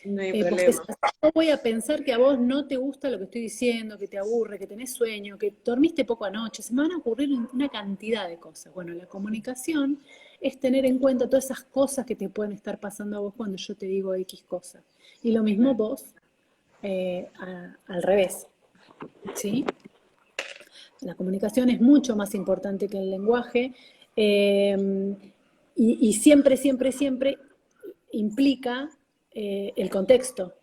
No hay problema. yo voy a pensar que a vos no te gusta lo que estoy diciendo, que te aburre, que tenés sueño, que dormiste poco anoche, se me van a ocurrir una cantidad de cosas. Bueno, la comunicación es tener en cuenta todas esas cosas que te pueden estar pasando a vos cuando yo te digo X cosa. Y lo mismo vos, al revés, ¿sí? La comunicación es mucho más importante que el lenguaje y siempre, siempre, siempre implica el contexto.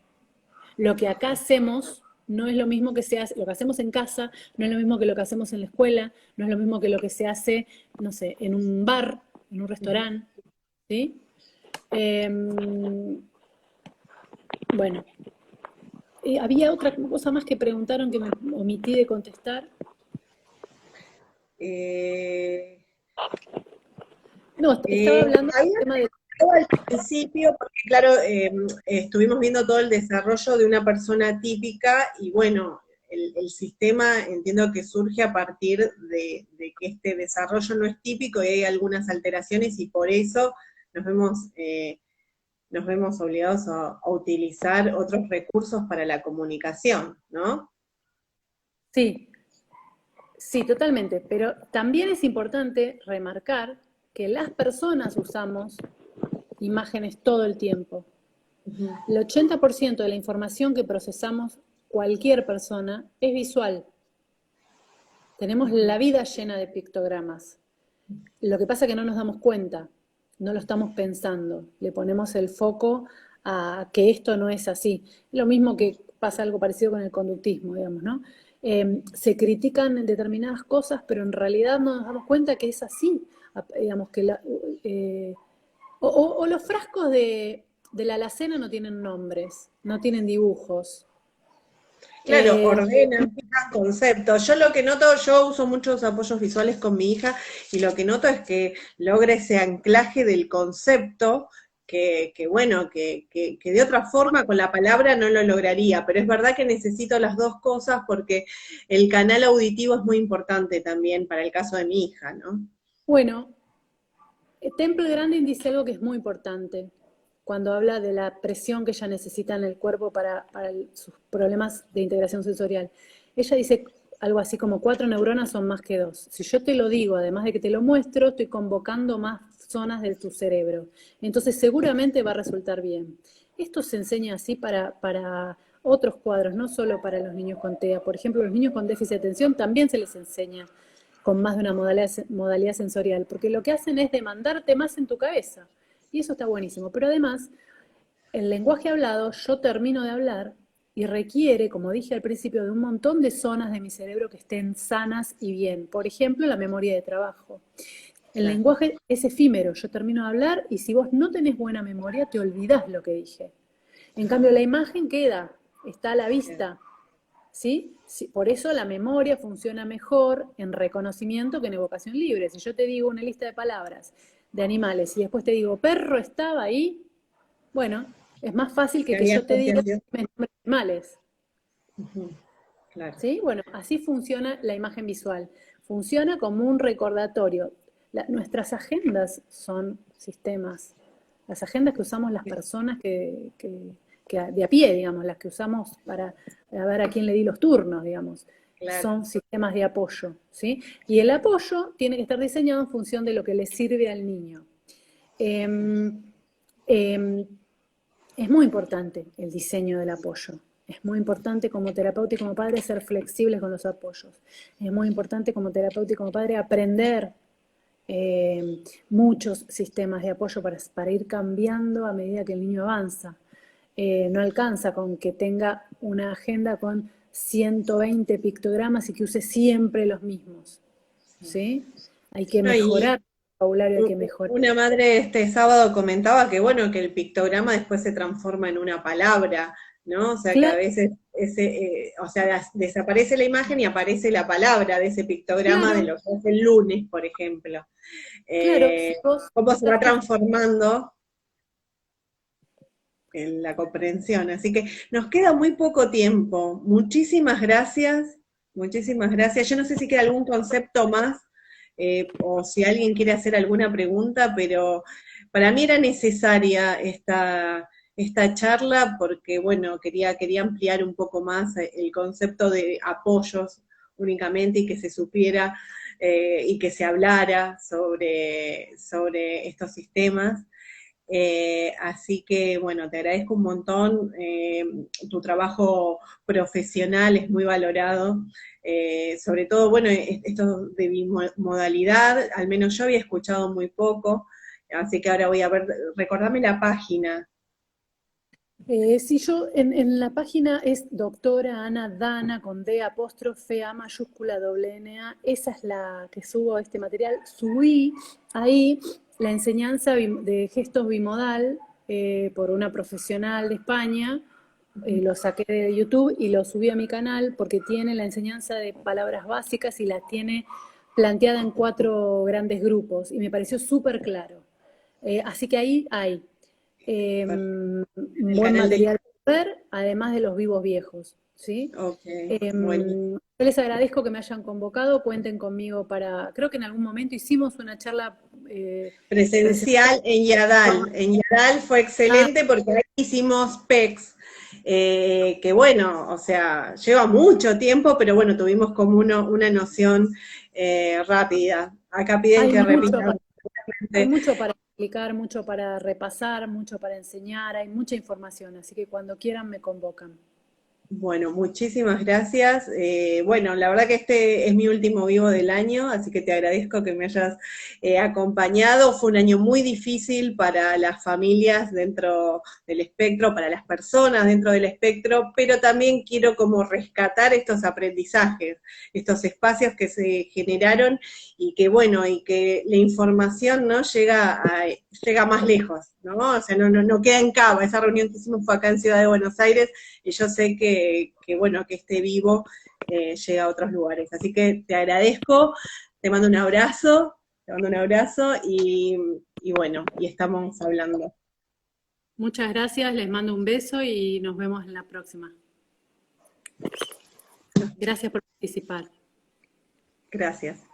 Lo que acá hacemos no es lo mismo que se hace, lo que hacemos en casa no es lo mismo que lo que hacemos en la escuela, no es lo mismo que lo que se hace, no sé, en un bar, en un restaurante, ¿sí? Bueno, había otra cosa más que preguntaron que me omití de contestar. No, estaba hablando del tema de... Al principio, porque claro, estuvimos viendo todo el desarrollo de una persona típica y bueno, el sistema entiendo que surge a partir de que este desarrollo no es típico y hay algunas alteraciones y por eso nos vemos obligados a utilizar otros recursos para la comunicación, ¿no? Sí, sí, totalmente, pero también es importante remarcar que las personas usamos imágenes todo el tiempo. El 80% de la información que procesamos cualquier persona es visual. Tenemos la vida llena de pictogramas. Lo que pasa es que no nos damos cuenta, no lo estamos pensando, le ponemos el foco a que esto no es así. Lo mismo que pasa algo parecido con el conductismo, digamos, ¿no? Se critican determinadas cosas, pero en realidad no nos damos cuenta que es así. Digamos que o los frascos de la alacena no tienen nombres, no tienen dibujos. Claro, ordenan, fijan conceptos. Yo lo que noto, yo uso muchos apoyos visuales con mi hija y lo que noto es que logra ese anclaje del concepto que bueno, que de otra forma con la palabra no lo lograría, pero es verdad que necesito las dos cosas porque el canal auditivo es muy importante también para el caso de mi hija, ¿no? Bueno, Temple Grandin dice algo que es muy importante cuando habla de la presión que ella necesita en el cuerpo para sus problemas de integración sensorial. Ella dice algo así como 4 neuronas son más que 2. Si yo te lo digo, además de que te lo muestro, estoy convocando más zonas de tu cerebro. Entonces seguramente va a resultar bien. Esto se enseña así para otros cuadros, no solo para los niños con TEA. Por ejemplo, los niños con déficit de atención también se les enseña con más de una modalidad sensorial, porque lo que hacen es demandarte más en tu cabeza. Y eso está buenísimo. Pero además, el lenguaje hablado, yo termino de hablar y requiere, como dije al principio, de un montón de zonas de mi cerebro que estén sanas y bien. Por ejemplo, la memoria de trabajo. El claro, lenguaje es efímero, yo termino de hablar y si vos no tenés buena memoria, te olvidás lo que dije. En cambio, la imagen queda, está a la bien, vista, ¿sí? Sí, por eso la memoria funciona mejor en reconocimiento que en evocación libre. Si yo te digo una lista de palabras de animales y después te digo, perro estaba ahí, bueno, es más fácil que que había yo te diga asociación. nombres de animales. Ujú, claro. ¿Sí? Bueno, así funciona la imagen visual. Funciona como un recordatorio. Nuestras agendas son sistemas. Las agendas que usamos las personas que de a pie, digamos, las que usamos para ver a quién le di los turnos, digamos, Claro. son sistemas de apoyo, ¿sí? Y el apoyo tiene que estar diseñado en función de lo que le sirve al niño. Eh, eh, es muy importante el diseño del apoyo. Es muy importante como terapeuta y como padre ser flexibles con los apoyos. Es muy importante como terapeuta y como padre aprender muchos sistemas de apoyo para ir cambiando a medida que el niño avanza. No alcanza con que tenga una agenda con 120 pictogramas y que use siempre los mismos. ¿Sí? Hay que No, y mejorar el vocabulario, hay que mejorar. una madre este sábado comentaba que bueno, que el pictograma después se transforma en una palabra, ¿no? O sea que a Claro, veces o sea, desaparece la imagen y aparece la palabra de ese pictograma de claro, lo que es el lunes, por ejemplo. claro. Eh, Si vos cómo se va estás transformando en la comprensión. Así que nos queda muy poco tiempo. Muchísimas gracias, muchísimas gracias. Yo no sé si queda algún concepto más o si alguien quiere hacer alguna pregunta, pero para mí era necesaria esta charla porque, bueno, quería ampliar un poco más el concepto de apoyos únicamente y que se supiera y que se hablara sobre estos sistemas. Así que, bueno, te agradezco un montón. Tu trabajo profesional es muy valorado. Sobre todo, bueno, esto de bimodalidad, al menos yo había escuchado muy poco. Así que ahora voy a ver, recordame la página. Si yo en la página es doctora Ana Dana con D apóstrofe A mayúscula doble N A, esa es la que subo este material. Subí ahí la enseñanza de gestos bimodal por una profesional de España, lo saqué de YouTube y lo subí a mi canal porque tiene la enseñanza de palabras básicas y la tiene planteada en 4 grandes grupos y me pareció súper claro. Así que ahí hay un El buen canal de material para ver, además de los vivos viejos, ¿sí? YouTube. Ok, bueno. Yo les agradezco que me hayan convocado, cuenten conmigo para, creo que en algún momento hicimos una charla presencial. Presencial en Yadal. En Yadal fue Ah, excelente porque ahí hicimos PECs, que bueno, o sea, lleva mucho tiempo, pero bueno, tuvimos como una noción rápida. Acá piden hay que mucho, repitan. hay mucho para explicar, mucho para repasar, mucho para enseñar, hay mucha información, así que cuando quieran me convocan. Bueno, muchísimas gracias. Bueno, la verdad que este es mi último vivo del año, así que te agradezco que me hayas acompañado. Fue un año muy difícil para las familias dentro del espectro, para las personas dentro del espectro, pero también quiero como rescatar estos aprendizajes, estos espacios que se generaron y que bueno, y que la información no llega más lejos, ¿no? O sea, no queda en Cava. Esa reunión que hicimos fue acá en Ciudad de Buenos Aires y yo sé bueno, que este vivo llega a otros lugares. Así que te agradezco, te mando un abrazo y bueno, y estamos hablando. Muchas gracias, les mando un beso y nos vemos en la próxima. Gracias por participar. Gracias.